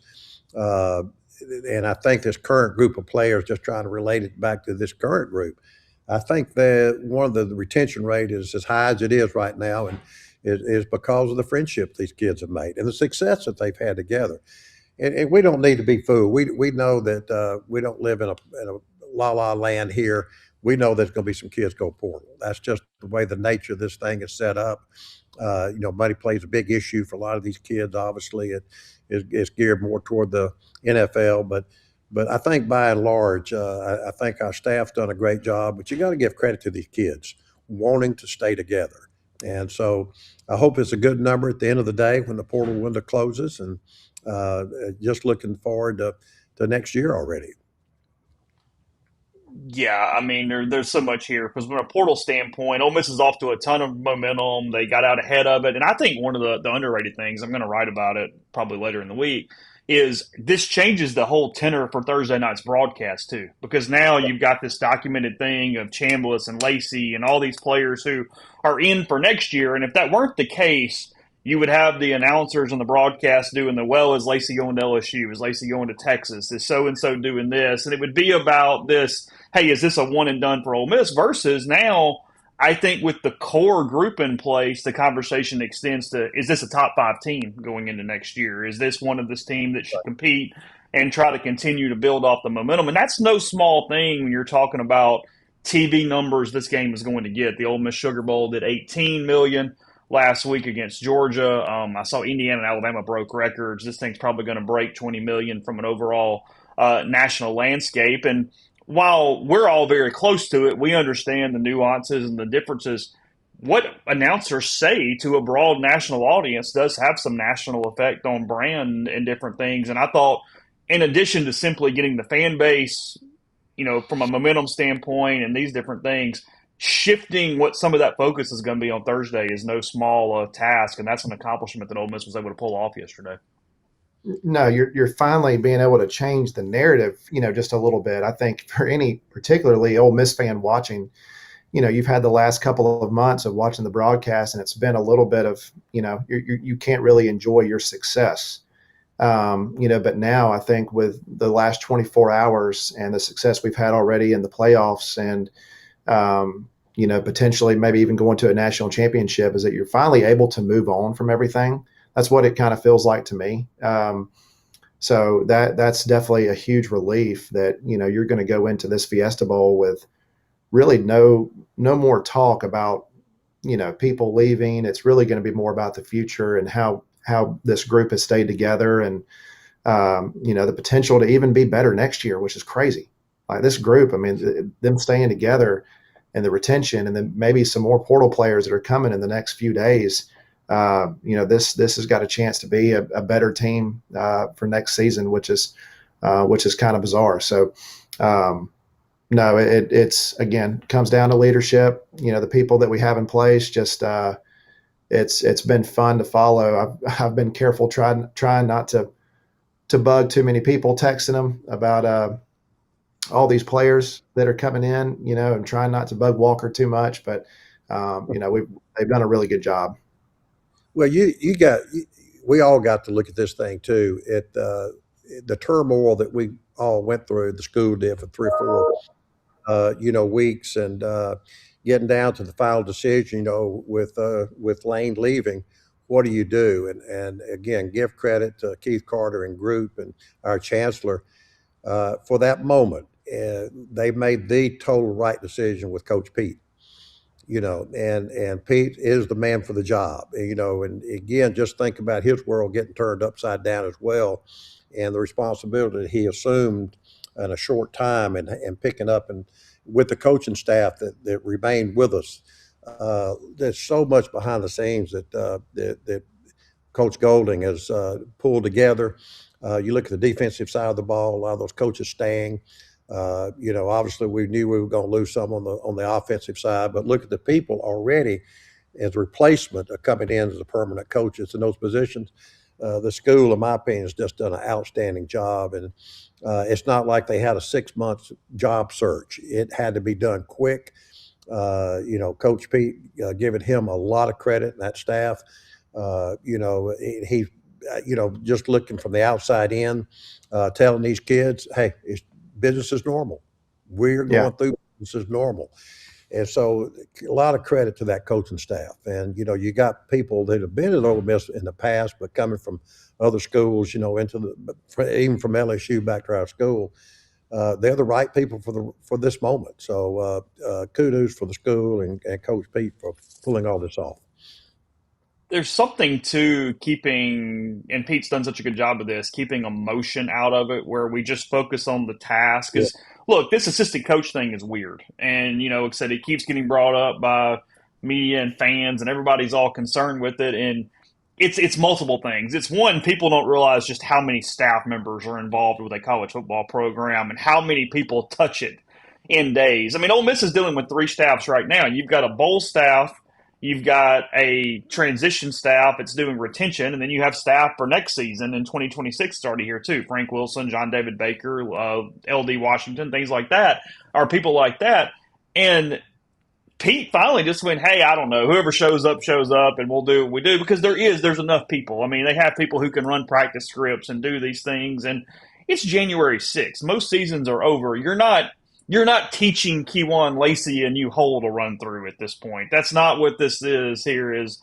Uh, and I think this current group of players, just trying to relate it back to this current group, I think that one of the retention rate is as high as it is right now, and is because of the friendship these kids have made and the success that they've had together. And we don't need to be fooled. We know that we don't live in a la la land here. We know there's going to be some kids go portal. That's just the way the nature of this thing is set up. Money plays a big issue for a lot of these kids. Obviously, it's geared more toward the NFL, but I think by and large, I think our staff's done a great job. But you got to give credit to these kids wanting to stay together, and so I hope it's a good number at the end of the day when the portal window closes, and uh, just looking forward to next year already. Yeah, I mean, there's so much here because from a portal standpoint, Ole Miss is off to a ton of momentum. They got out ahead of it, and I think one of the underrated things, I'm going to write about it probably later in the week, is this changes the whole tenor for Thursday night's broadcast too, because now you've got this documented thing of Chambliss and Lacey and all these players who are in for next year, and if that weren't the case, you would have the announcers and the broadcast doing is Lacey going to LSU? Is Lacey going to Texas? Is so-and-so doing this? And it would be about this, hey, is this a one and done for Ole Miss? Versus now, I think with the core group in place, the conversation extends to, is this a top 5 team going into next year? Is this one of this team that should compete and try to continue to build off the momentum? And that's no small thing when you're talking about TV numbers this game is going to get. The Ole Miss Sugar Bowl did 18 million last week against Georgia. I saw Indiana and Alabama broke records. This thing's probably going to break 20 million from an overall national landscape. And while we're all very close to it, we understand the nuances and the differences. What announcers say to a broad national audience does have some national effect on brand and different things. And I thought, in addition to simply getting the fan base, from a momentum standpoint and these different things, shifting what some of that focus is going to be on Thursday is no small task, and that's an accomplishment that Ole Miss was able to pull off yesterday. No, you're finally being able to change the narrative, just a little bit. I think for any particularly Ole Miss fan watching, you've had the last couple of months of watching the broadcast, and it's been a little bit of, you can't really enjoy your success. But now I think with the last 24 hours and the success we've had already in the playoffs and, potentially maybe even going to a national championship, is that you're finally able to move on from everything. That's what it kind of feels like to me. So that's definitely a huge relief that, you're going to go into this Fiesta Bowl with really no more talk about, people leaving. It's really going to be more about the future and how this group has stayed together and, the potential to even be better next year, which is crazy. Like this group, I mean, them staying together and the retention, and then maybe some more portal players that are coming in the next few days. This has got a chance to be a better team for next season, which is kind of bizarre. So, no, it's again comes down to leadership. The people that we have in place. Just it's been fun to follow. I've been careful trying not to bug too many people, texting them about all these players that are coming in, and trying not to bug Walker too much. But they've done a really good job. Well, we all got to look at this thing too. The turmoil that we all went through, the school did for 3 or 4, weeks, and getting down to the final decision, with Lane leaving, what do you do? And again, give credit to Keith Carter and group and our chancellor for that moment. They made the total right decision with Coach Pete. And Pete is the man for the job, and again, just think about his world getting turned upside down as well, and the responsibility that he assumed in a short time and picking up and with the coaching staff that remained with us. There's so much behind the scenes that Coach Golding has pulled together. You look at the defensive side of the ball, a lot of those coaches staying. Obviously we knew we were going to lose some on the offensive side, but look at the people already as replacement are coming in as the permanent coaches in those positions. The school, in my opinion, has just done an outstanding job, and it's not like they had a 6-month job search. It had to be done quick. Coach Pete, giving him a lot of credit and that staff. He's just looking from the outside in, telling these kids, hey, business is normal. We're going through business as normal. And so a lot of credit to that coaching staff. And, you got people that have been at Ole Miss in the past, but coming from other schools, even from LSU back to our school, they're the right people for this moment. So kudos for the school and Coach Pete for pulling all this off. There's something to keeping, and Pete's done such a good job of this, keeping emotion out of it, where we just focus on the task. Because, look, this assistant coach thing is weird. And, like I said, it keeps getting brought up by media and fans, and everybody's all concerned with it. And it's multiple things. It's one, people don't realize just how many staff members are involved with a college football program and how many people touch it in days. I mean, Ole Miss is dealing with 3 staffs right now. You've got a bowl staff. You've got a transition staff that's doing retention, and then you have staff for next season in 2026 starting here too. Frank Wilson, John David Baker, LD Washington, things like that are people like that. And Pete finally just went, hey, I don't know, whoever shows up, and we'll do what we do, because there's enough people. I mean, they have people who can run practice scripts and do these things, and it's January 6th. Most seasons are over. You're not teaching Kewan Lacey and you Hole to run through at this point. That's not what this is here is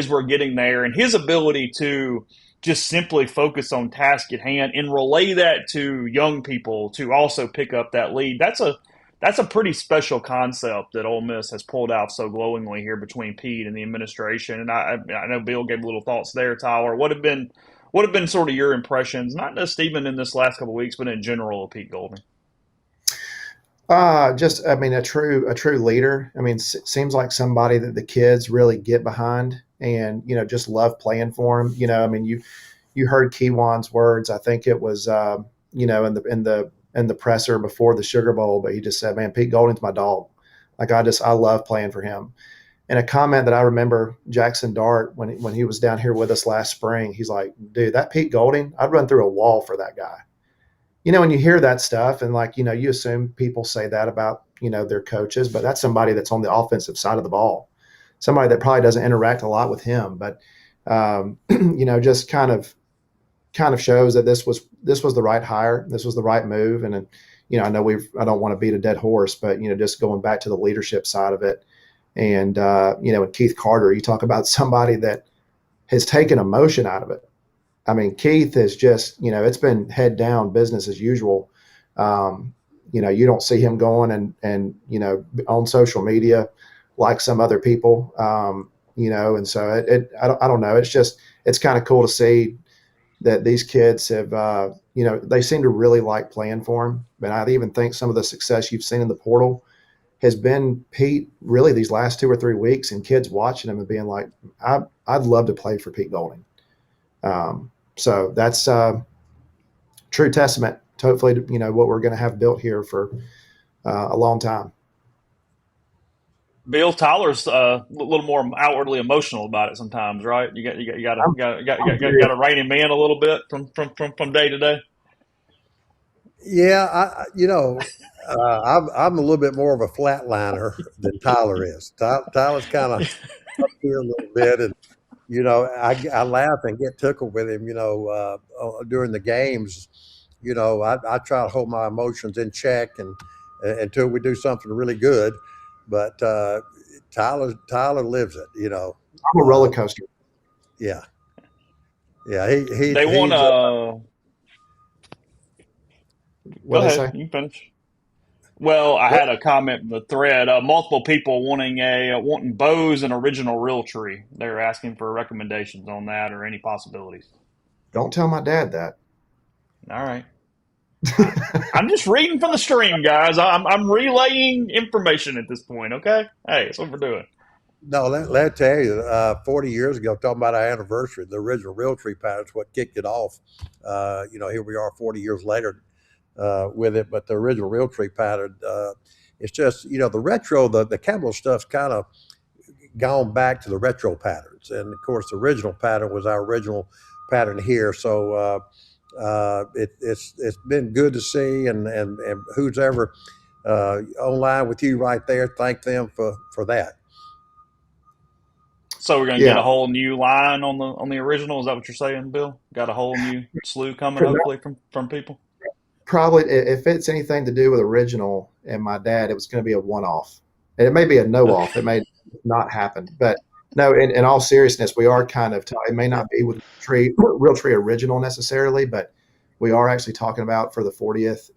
we're getting there. And his ability to just simply focus on task at hand and relay that to young people to also pick up that lead. That's a pretty special concept that Ole Miss has pulled out so glowingly here between Pete and the administration. And I know Bill gave little thoughts there, Tyler. What have been sort of your impressions, not just even in this last couple of weeks, but in general of Pete Golding? I mean, a true leader. I mean, seems like somebody that the kids really get behind and, just love playing for him. I mean, you heard Kewan's words. I think it was, in the presser before the Sugar Bowl, but he just said, man, Pete Golding's my dog. Like, I love playing for him. And a comment that I remember Jackson Dart, when he was down here with us last spring, he's like, dude, that Pete Golding, I'd run through a wall for that guy. When you hear that stuff and you assume people say that about, their coaches, but that's somebody that's on the offensive side of the ball, somebody that probably doesn't interact a lot with him, but, just kind of shows that this was the right hire. This was the right move. And, I know I don't want to beat a dead horse, but, just going back to the leadership side of it. And, and Keith Carter, you talk about somebody that has taken emotion out of it. I mean, Keith is just, it's been head down, business as usual. You don't see him going and on social media like some other people, and so I don't know. It's kind of cool to see that these kids have, they seem to really like playing for him. And I even think some of the success you've seen in the portal has been Pete really these last 2 or 3 weeks, and kids watching him and being like, I'd love to play for Pete Golding. So that's true testament to hopefully, what we're going to have built here for a long time. Bill, Tyler's a little more outwardly emotional about it sometimes, right? You got to rein him in a little bit from day to day. Yeah, I'm a little bit more of a flatliner than Tyler is. Tyler's kind of up here a little bit, and I laugh and get tickled with him. During the games, I try to hold my emotions in check and until we do something really good. But Tyler lives it. I'm a roller coaster. Yeah. He They want to. Go ahead. Say? You can finish. Well, I had a comment in the thread. Multiple people wanting Bo's and original Realtree. They're asking for recommendations on that or any possibilities. Don't tell my dad that. All right. I'm just reading from the stream, guys. I'm relaying information at this point. Okay. Hey, that's what we're doing. No, let me tell you, 40 years ago, talking about our anniversary, the original Realtree pattern is what kicked it off. Here we are 40 years later with it, but the original Realtree pattern, it's just, the retro, the camo stuff's kind of gone back to the retro patterns. And of course, the original pattern was our original pattern here. So it's been good to see, and who's ever online with you right there, thank them for that. So we're going to get a whole new line on the original. Is that what you're saying, Bill? Got a whole new slew coming, hopefully, from people? Probably, if it's anything to do with original and my dad, it was going to be a one-off. And it may be a no-off. It may not happen. But no, in all seriousness, we are kind of it may not be with Realtree original necessarily, but we are actually talking about for the 40th.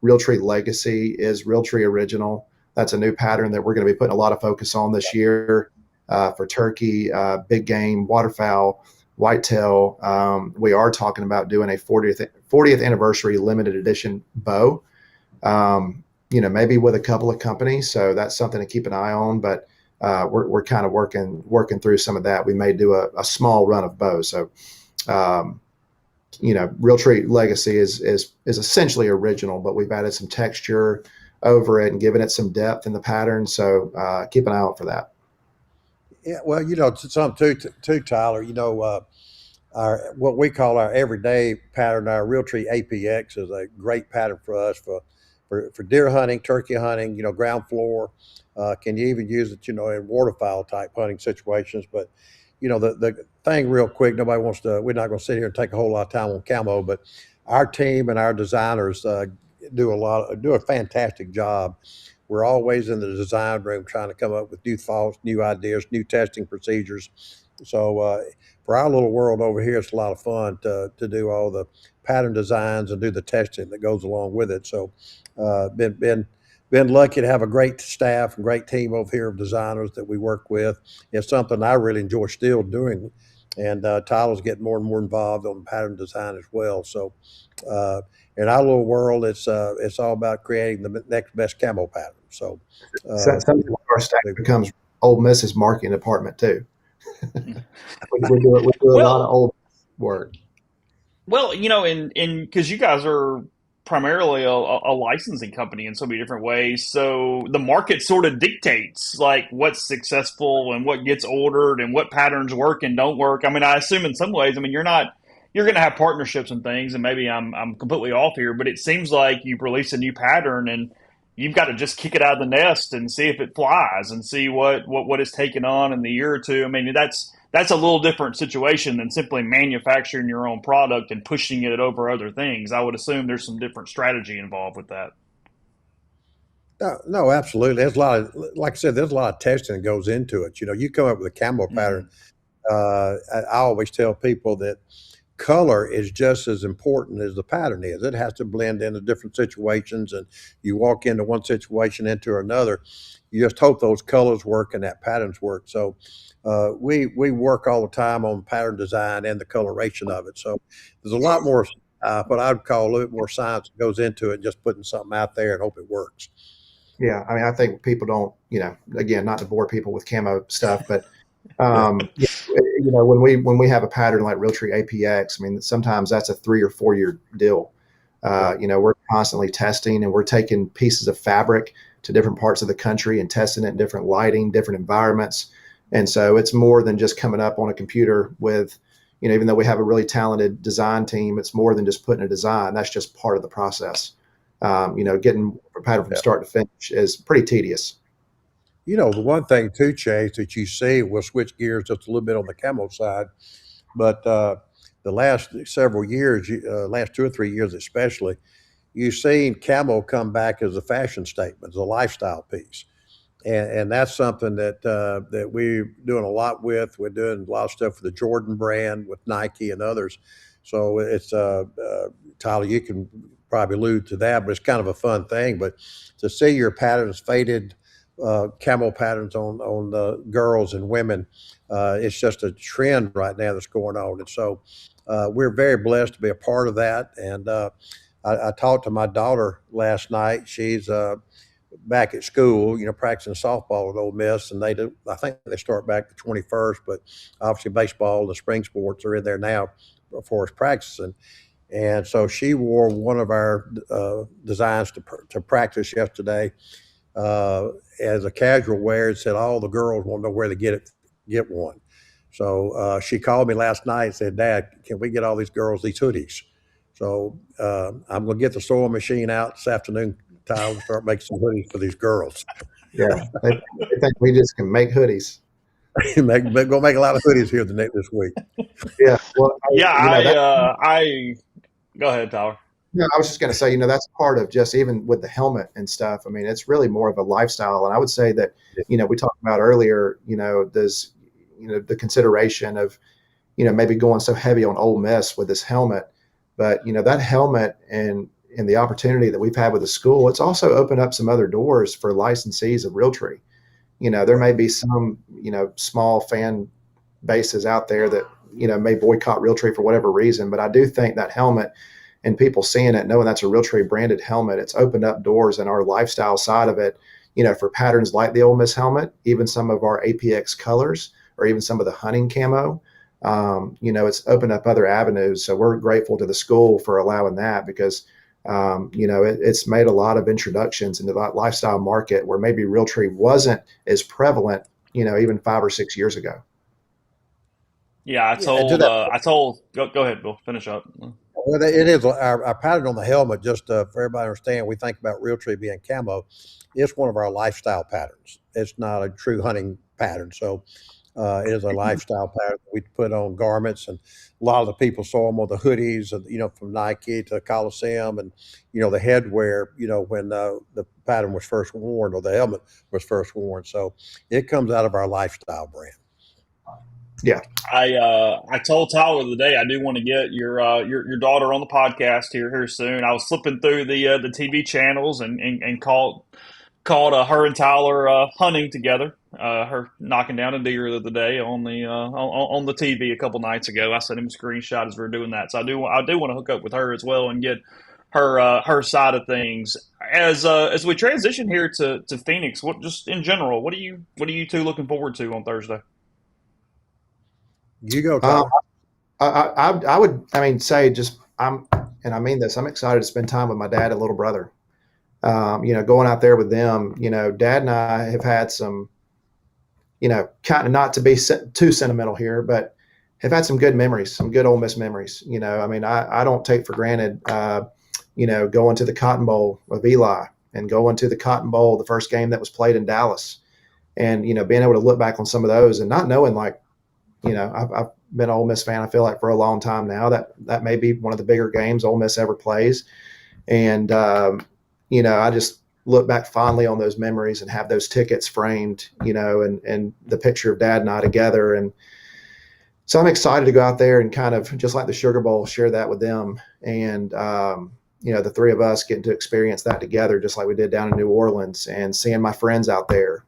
Realtree Legacy is Realtree original. That's a new pattern that we're going to be putting a lot of focus on this year. For turkey, big game, waterfowl, whitetail. We are talking about doing a 40th anniversary limited edition bow, maybe with a couple of companies. So that's something to keep an eye on, but we're kind of working through some of that. We may do a small run of bows. So, Realtree Legacy is essentially original, but we've added some texture over it and given it some depth in the pattern. So keep an eye out for that. Yeah, well, something too, Tyler. Our what we call our everyday pattern, our Realtree APX is a great pattern for us for for deer hunting, turkey hunting, ground floor. Can you even use it, in waterfowl type hunting situations? But, the thing real quick, we're not going to sit here and take a whole lot of time on camo, but our team and our designers do a fantastic job. We're always in the design room trying to come up with new thoughts, new ideas, new testing procedures. So for our little world over here, it's a lot of fun to do all the pattern designs and do the testing that goes along with it. So been lucky to have a great staff and great team over here of designers that we work with. It's something I really enjoy still doing, and Tyler's getting more and more involved on pattern design as well. So in our little world, it's all about creating the next best camo pattern. So Some of our staff becomes Ole Miss's marketing department too. we do a lot of Well, old work. Well, in because you guys are primarily a licensing company in so many different ways, so the market sort of dictates like what's successful and what gets ordered and what patterns work and don't work. I mean, I assume in some ways, I mean, you're going to have partnerships and things, and maybe I'm completely off here, but it seems like you've released a new pattern and you've got to just kick it out of the nest and see if it flies and see what it's taken on in the year or two. I mean, that's a little different situation than simply manufacturing your own product and pushing it over other things. I would assume there's some different strategy involved with that. No, no, absolutely. There's a lot of, like I said, there's a lot of testing that goes into it. You come up with a camo Mm-hmm. pattern. I always tell people that color is just as important as the pattern is. It has to blend into different situations, and you walk into one situation into another. You just hope those colors work and that patterns work. So we work all the time on pattern design and the coloration of it. So there's a lot more what I'd call a little bit more science that goes into it, just putting something out there and hope it works. Yeah, I mean, I think people don't, again, not to bore people with camo stuff, but Yeah, when we have a pattern like Realtree APX, I mean, sometimes that's a 3 or 4 year deal. yeah. We're constantly testing, and we're taking pieces of fabric to different parts of the country and testing it in different lighting, different environments. And so it's more than just coming up on a computer with, even though we have a really talented design team, it's more than just putting a design. That's just part of the process. Getting a pattern from Yeah. start to finish is pretty tedious. The one thing too, Chase, that you see, we'll switch gears just a little bit on the camo side, but the last several years, last 2 or 3 years especially, you've seen camo come back as a fashion statement, as a lifestyle piece. And that's something that we're doing a lot with. We're doing a lot of stuff with the Jordan brand, with Nike and others. So it's Tyler, you can probably allude to that, but it's kind of a fun thing. But to see your patterns faded, camo patterns on the girls and women, it's just a trend right now that's going on. And so we're very blessed to be a part of that. And I talked to my daughter last night. She's back at school, practicing softball at Ole Miss, and I think they start back the 21st, but obviously baseball and the spring sports are in there now for us practicing. And so she wore one of our designs to practice yesterday as a casual wear, and said all the girls want to know where to get one. So she called me last night and said, "Dad, can we get all these girls these hoodies?" So I'm going to get the sewing machine out this afternoon, Tyler, and start making some hoodies for these girls. Yeah, they think we just can make hoodies. Go make a lot of hoodies here this week. Yeah, well, Yeah, that. I go ahead, Tyler. Yeah, I was just going to say, that's part of just even with the helmet and stuff. I mean, it's really more of a lifestyle, and I would say that, we talked about earlier, there's, the consideration of, maybe going so heavy on Ole Miss with this helmet, but that helmet and the opportunity that we've had with the school, it's also opened up some other doors for licensees of Realtree. There may be some, small fan bases out there that, may boycott Realtree for whatever reason. But I do think that helmet and people seeing it, knowing that's a Realtree branded helmet, it's opened up doors in our lifestyle side of it, for patterns like the Ole Miss helmet, even some of our APX colors, or even some of the hunting camo. It's opened up other avenues. So we're grateful to the school for allowing that, because it's made a lot of introductions into that lifestyle market where maybe Realtree wasn't as prevalent, even 5 or 6 years ago. Yeah, Yeah, and to that I told. Go ahead, Bill. Finish up. Well, it is our pattern on the helmet. Just for everybody to understand, we think about Realtree being camo. It's one of our lifestyle patterns. It's not a true hunting pattern. So it is a lifestyle pattern we put on garments, and a lot of the people saw them on the hoodies, and from Nike to Coliseum, and the headwear. When the pattern was first worn, or the helmet was first worn. So it comes out of our lifestyle brand. Yeah. I told Tyler today I do want to get your daughter on the podcast here soon. I was flipping through the TV channels and called her and Tyler hunting together. Her knocking down a deer the other day on the TV a couple nights ago. I sent him a screenshot as we were doing that. So I do want to hook up with her as well and get her side of things as we transition here to Phoenix. What just in general, what are you two looking forward to on Thursday? You go, Tyler. I would, say and I mean this, I'm excited to spend time with my dad and little brother. Going out there with them, Dad and I have had some, kind of, not to be too sentimental here, but have had some good memories, some good Ole Miss memories. I don't take for granted, going to the Cotton Bowl with Eli and going to the Cotton Bowl, the first game that was played in Dallas, and, being able to look back on some of those and not knowing, I've been an Ole Miss fan, I feel like, for a long time now. That may be one of the bigger games Ole Miss ever plays. And, I just look back fondly on those memories and have those tickets framed, and the picture of Dad and I together. And so I'm excited to go out there and kind of, just like the Sugar Bowl, share that with them. And, the three of us getting to experience that together, just like we did down in New Orleans, and seeing my friends out there.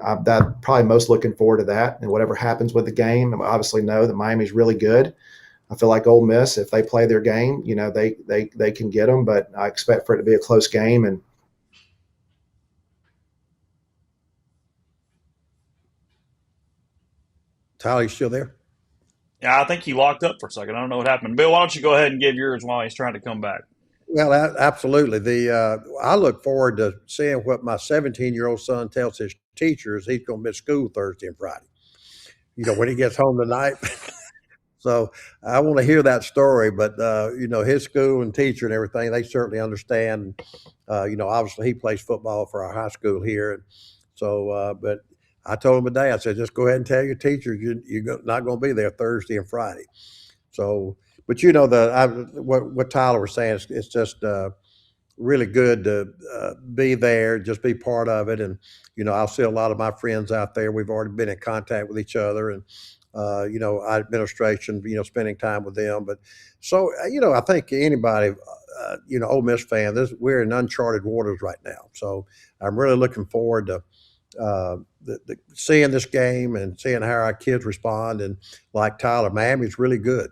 I'm probably most looking forward to that, and whatever happens with the game. I obviously know that Miami's really good. I feel like Ole Miss, if they play their game, they can get them, but I expect for it to be a close game. And Tyler, you still there? Yeah, I think he locked up for a second. I don't know what happened. Bill, why don't you go ahead and give yours while he's trying to come back? Well, absolutely. I look forward to seeing what my 17-year-old son tells his teachers he's going to miss school Thursday and Friday. When he gets home tonight. So I want to hear that story. But his school and teacher and everything, they certainly understand. Obviously he plays football for our high school here, and so. But I told him today, I said, just go ahead and tell your teachers you're not going to be there Thursday and Friday. So. But what Tyler was saying, it's just really good to be there, just be part of it. And, I'll see a lot of my friends out there. We've already been in contact with each other, and, administration, spending time with them. But so, I think anybody, Ole Miss fan, we're in uncharted waters right now. So I'm really looking forward to seeing this game and seeing how our kids respond. And like Tyler, Miami's really good.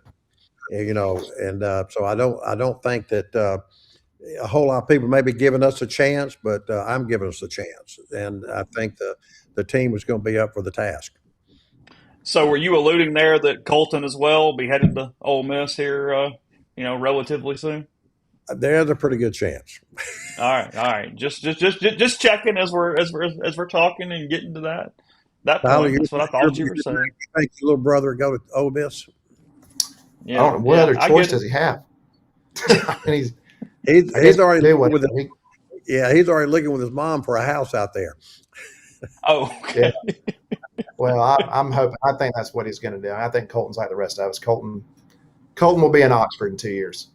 So I don't think that a whole lot of people may be giving us a chance, but I'm giving us a chance, and I think the team is going to be up for the task. So, were you alluding there that Colton as well will be headed to Ole Miss here, relatively soon? There's a pretty good chance. All right. Just checking as we're talking and getting to that Tyler, point. That's what I thought you were saying. You think your little brother go to Ole Miss? Yeah, I don't know, what other choice does he have? He's already he's already looking with his mom for a house out there. Oh, okay. Yeah. Well, I'm hoping. I think that's what he's going to do. I think Colton's like the rest of us. Colton will be in Oxford in 2 years.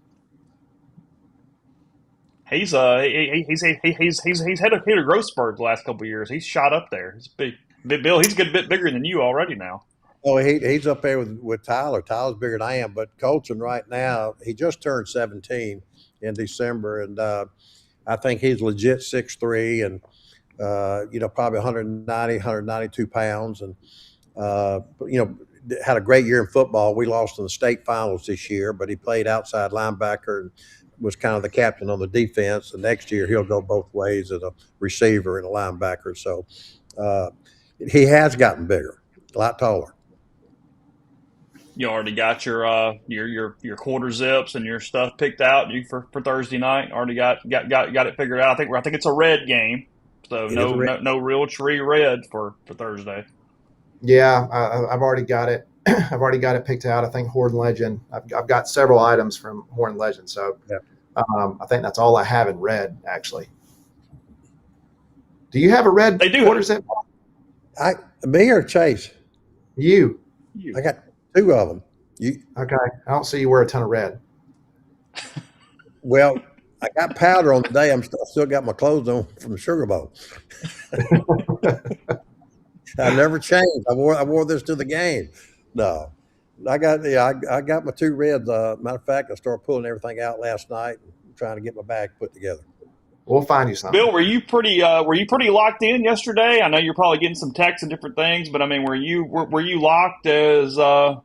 He's had a growth spurt the last couple of years. He's shot up there. He's big. Bill, he's a good bit bigger than you already now. Oh, he's up there with Tyler. Tyler's bigger than I am, but Colton right now, he just turned 17 in December, and I think he's legit 6'3", and probably 190, 192 pounds, and had a great year in football. We lost in the state finals this year, but he played outside linebacker and was kind of the captain on the defense. The next year he'll go both ways as a receiver and a linebacker. So he has gotten bigger, a lot taller. You already got your quarter zips and your stuff picked out for Thursday night. Already got it figured out. I think it's a red game, so no Realtree red for Thursday. Yeah, I've already got it. I've already got it picked out. I think Horde and Legend. I've got several items from Horde and Legend. So Yeah. I think that's all I have in red, actually. Do you have a red They do quarter have zip? Me or Chase? You. you. I got two of them. Okay. I don't see you wear a ton of red. Well, I got powder on the day. I still got my clothes on from the Sugar Bowl. I never changed. I wore this to the game. No, I got my two reds. Matter of fact, I started pulling everything out last night and trying to get my bag put together. We'll find you something. Bill, were you pretty locked in yesterday? I know you're probably getting some texts and different things, but I mean, were you locked as the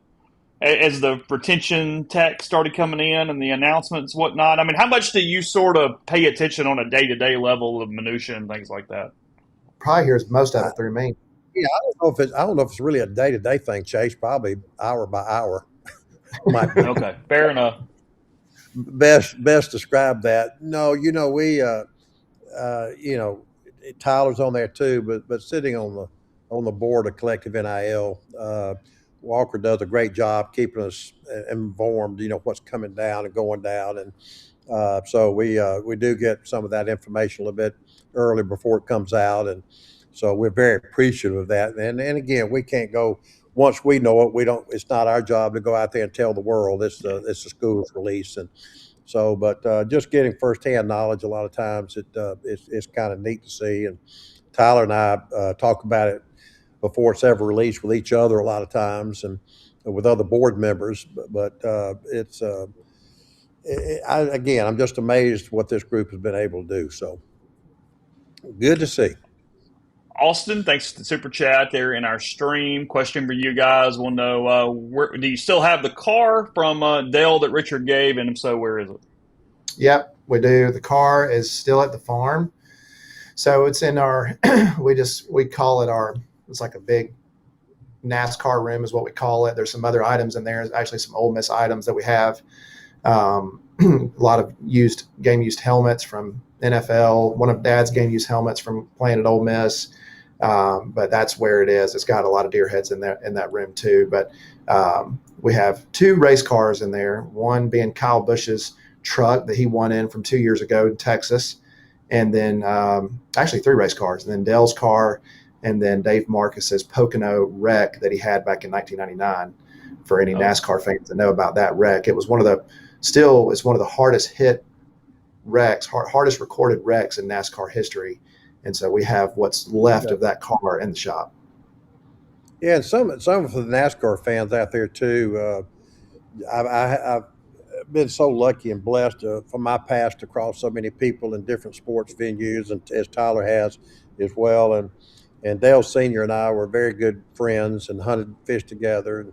retention tech started coming in and the announcements, whatnot? I mean, how much do you sort of pay attention on a day to day level of minutia and things like that? Probably hears most of I, it through me. yeah, I don't know if it's really a day to day thing, Chase. Probably hour by hour might be Okay, fair enough. best describe that. No, you know, Tyler's on there too, but sitting on the board of Collective NIL, Walker does a great job keeping us informed. You know what's coming down and going down, and so we do get some of that information a little bit early before it comes out, and so we're very appreciative of that. And again, we can't go once we know it. We don't. It's not our job to go out there and tell the world. It's the school's release, and so, but just getting firsthand knowledge a lot of times it's kind of neat to see. And Tyler and I talk about it before it's ever released with each other a lot of times and with other board members. But again, I'm just amazed what this group has been able to do. So good to see. Austin, thanks to the super chat there in our stream. Question for you guys: we'll know do you still have the car from Dale that Richard gave, and if so, where is it? Yep, we do. The car is still at the farm. So it's in our, we call it it's like a big NASCAR room is what we call it. There's some other items in there. There's actually some Ole Miss items that we have. A lot of game used helmets from NFL, one of Dad's game used helmets from playing at Ole Miss. But that's where it is. It's got a lot of deer heads in that room too. But we have two race cars in there, one being Kyle Busch's truck that he won in from 2 years ago in Texas. And then actually three race cars, and then Dale's car, and then Dave Marcus's Pocono wreck that he had back in 1999. For any NASCAR fans that know about that wreck, it was it's one of the hardest hit wrecks, hardest recorded wrecks in NASCAR history. And so we have what's left of that car in the shop. Yeah, and some of the NASCAR fans out there too. I've been so lucky and blessed for my past to cross so many people in different sports venues, and as Tyler has as well. And Dale Senior and I were very good friends and hunted and fished together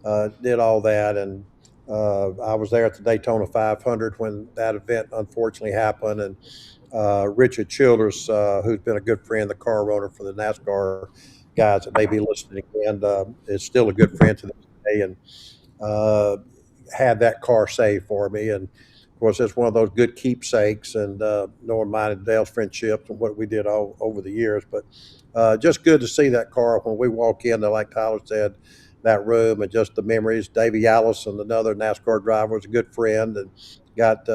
and did all that. And I was there at the Daytona 500 when that event unfortunately happened. And Richard Childress, who's been a good friend, the car owner for the NASCAR guys that may be listening, and is still a good friend to this day, and had that car saved for me. And of course, it's one of those good keepsakes, and knowing mine and Dale's friendships and what we did all over the years. But just good to see that car when we walk in there, like Tyler said, that room, and just the memories. Davey Allison, another NASCAR driver, was a good friend, and got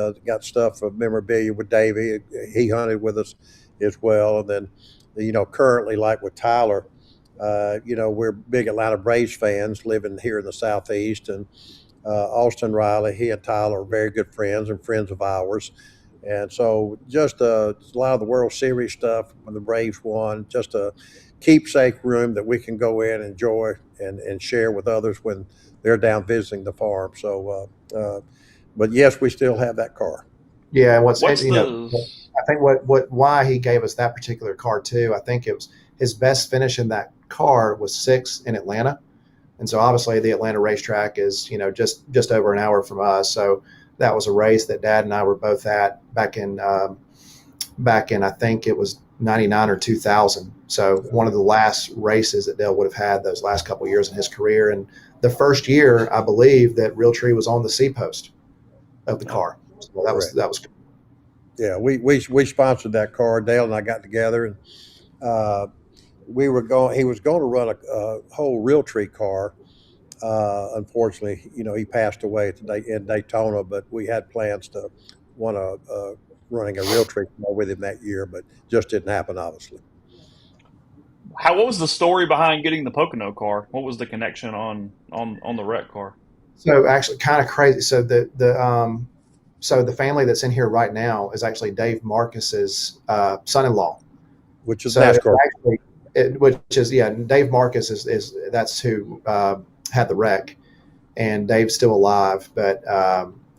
stuff of memorabilia with Davey. He hunted with us as well. And then, currently, like with Tyler, we're big Atlanta Braves fans living here in the Southeast, and Austin Riley, he and Tyler are very good friends and friends of ours. And so just a lot of the World Series stuff when the Braves won, just a keepsake room that we can go in, enjoy, and share with others when they're down visiting the farm. So, but yes, we still have that car. Yeah, I think why he gave us that particular car too. I think it was his best finish in that car was 6th in Atlanta. And so obviously the Atlanta racetrack is, just over an hour from us. So that was a race that Dad and I were both at back in I think it was 99 or 2000. So one of the last races that Dale would have had those last couple of years in his career. And the first year, I believe, that Realtree was on the C post of the car. So that was good. Yeah, we sponsored that car. Dale and I got together, and he was going to run a whole Realtree car, Unfortunately, he passed away in Daytona, but we had plans to want to running a Realtree car with him that year, but just didn't happen, obviously. What was the story behind getting the Pocono car? What was the connection on the wreck car? So actually, kind of crazy. So the family that's in here right now is actually Dave Marcus's son-in-law. Which is So it's NASCAR. actually, Dave Marcus is that's who had the wreck, and Dave's still alive. But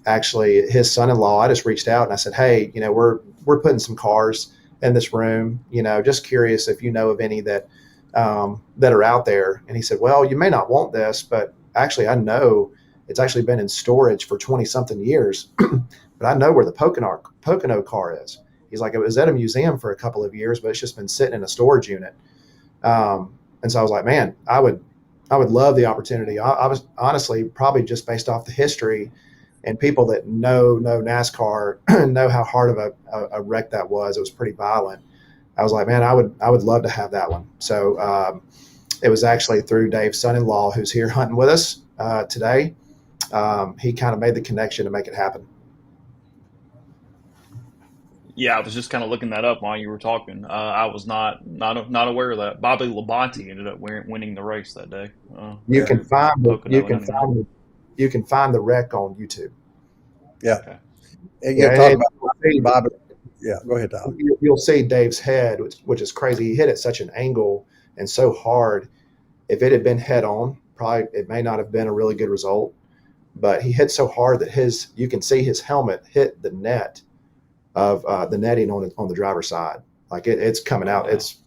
actually, his son-in-law, I just reached out and I said, hey, we're putting some cars in this room. Just curious if you know of any that are out there. And he said, well, you may not want this, but actually, I know it's actually been in storage for 20 something years, but I know where the Pocono car is. He's like, it was at a museum for a couple of years, but it's just been sitting in a storage unit. And so I was like, man, I would love the opportunity. I was honestly probably just based off the history and people that know NASCAR know how hard of a wreck that was. It was pretty violent. I was like, man, I would love to have that one. So it was actually through Dave's son-in-law, who's here hunting with us today. He kind of made the connection to make it happen. Yeah, I was just kind of looking that up while you were talking. I was not aware of that. Bobby Labonte ended up winning the race that day. You Yeah. can find Pocono in '99. you can find the wreck on YouTube. Yeah. Okay. And Yeah, talk and about Bobby. Yeah, go ahead, Tyler. you'll see Dave's head, which is crazy. He hit at such an angle and so hard. If it had been head on, probably it may not have been a really good result. But he hit so hard that you can see his helmet hit the net of the netting on the driver's side. Like it's coming out, Wow. it's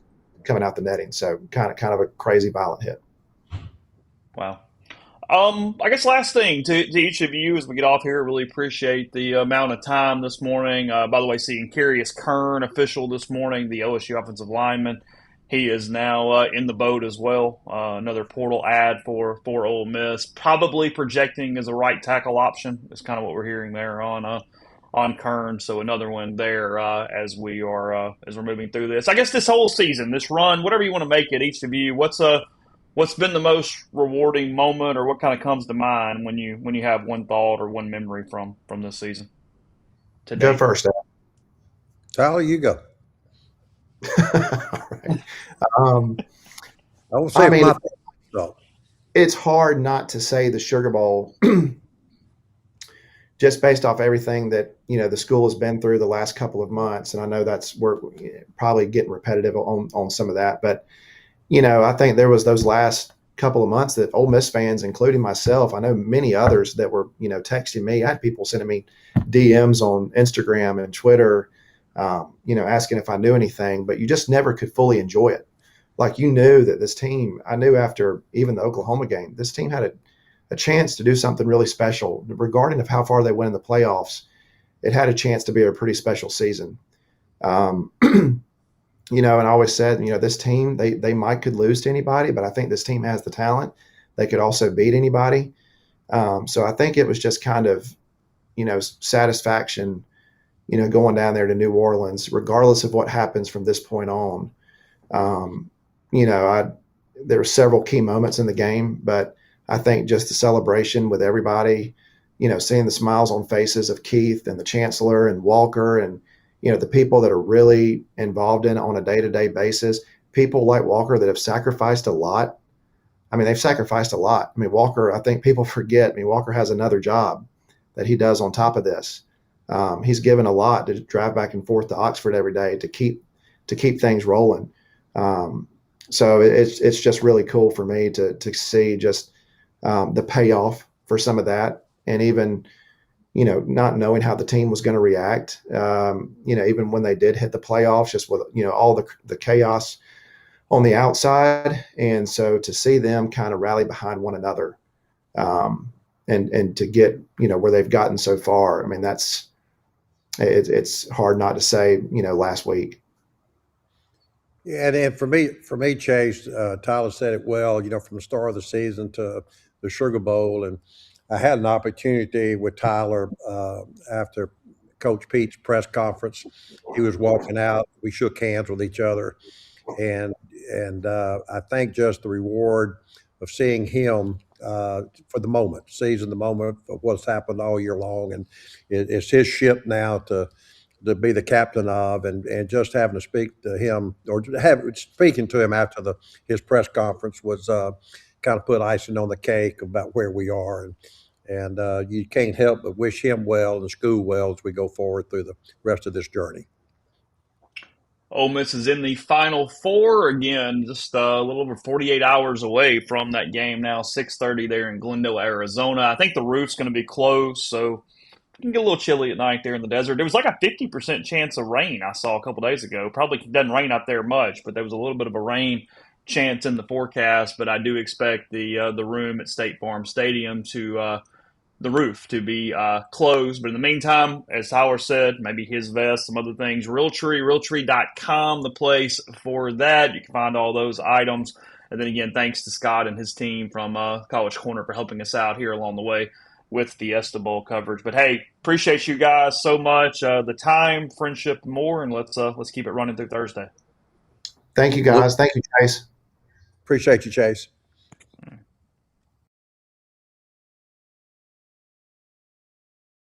coming out the netting. So kind of a crazy violent hit. Wow. I guess last thing to each of you as we get off here, really appreciate the amount of time this morning. By the way, seeing Carius Kern, official this morning, the OSU offensive lineman. He is now in the boat as well. Another portal ad for Ole Miss, probably projecting as a right tackle option. Is kind of what we're hearing there on Kern. So another one there as we're moving through this. I guess this whole season, this run, whatever you want to make it, each of you, what's been the most rewarding moment, or what kind of comes to mind when you have one thought or one memory from this season to Go date? first, Al. Tyler, you go. All right. Um, I will I say mean, my thought. it's hard not to say the Sugar Bowl, just based off everything that the school has been through the last couple of months. And I know we're probably getting repetitive on some of that, but I think there was those last couple of months that Ole Miss fans, including myself, I know many others that were texting me. I had people sending me DMs on Instagram and Twitter, asking if I knew anything, but you just never could fully enjoy it. Like you knew that this team, I knew after even the Oklahoma game, this team had a chance to do something really special, regarding of how far they went in the playoffs. It had a chance to be a pretty special season. And I always said, this team, they might could lose to anybody, but I think this team has the talent. They could also beat anybody. So I think it was just kind of, satisfaction, going down there to New Orleans, regardless of what happens from this point on. There were several key moments in the game, but I think just the celebration with everybody, seeing the smiles on faces of Keith and the Chancellor and Walker and, the people that are really involved in it on a day-to-day basis, people like Walker that have sacrificed a lot. I mean, they've sacrificed a lot. I mean, Walker, I think people forget. I mean, Walker has another job that he does on top of this. He's given a lot to drive back and forth to Oxford every day to keep things rolling. So it's just really cool for me to see just the payoff for some of that, and even not knowing how the team was going to react. Even when they did hit the playoffs, just with all the chaos on the outside, and so to see them kind of rally behind one another, and to get where they've gotten so far. I mean, it's hard not to say last week. Yeah, and for me, Chase, Tyler said it well. From the start of the season to the Sugar Bowl, and I had an opportunity with Tyler after Coach Pete's press conference. He was walking out. We shook hands with each other, and I think just the reward of seeing him for the moment, seizing the moment of what's happened all year long, and it's his ship now to be the captain of, and just having to speak to him or speaking to him after his press conference was kind of put icing on the cake about where we are, and you can't help but wish him well and the school well as we go forward through the rest of this journey. Ole Miss is in the Final Four again, just a little over 48 hours away from that game now, 6:30 there in Glendale, Arizona. I think the roof's going to be closed, so it can get a little chilly at night there in the desert. There was like a 50% chance of rain I saw a couple days ago. Probably doesn't rain out there much, but there was a little bit of a rain chance in the forecast. But I do expect the room at State Farm Stadium to the roof to be closed. But in the meantime, as Tyler said, maybe his vest, some other things. Realtree.com, the place for that. You can find all those items. And then again, thanks to Scott and his team from College Corner for helping us out here along the way with Fiesta Bowl coverage. But hey, appreciate you guys so much. The time, friendship, more, and let's keep it running through Thursday. Thank you, guys. Thank you, Chase. Appreciate you, Chase.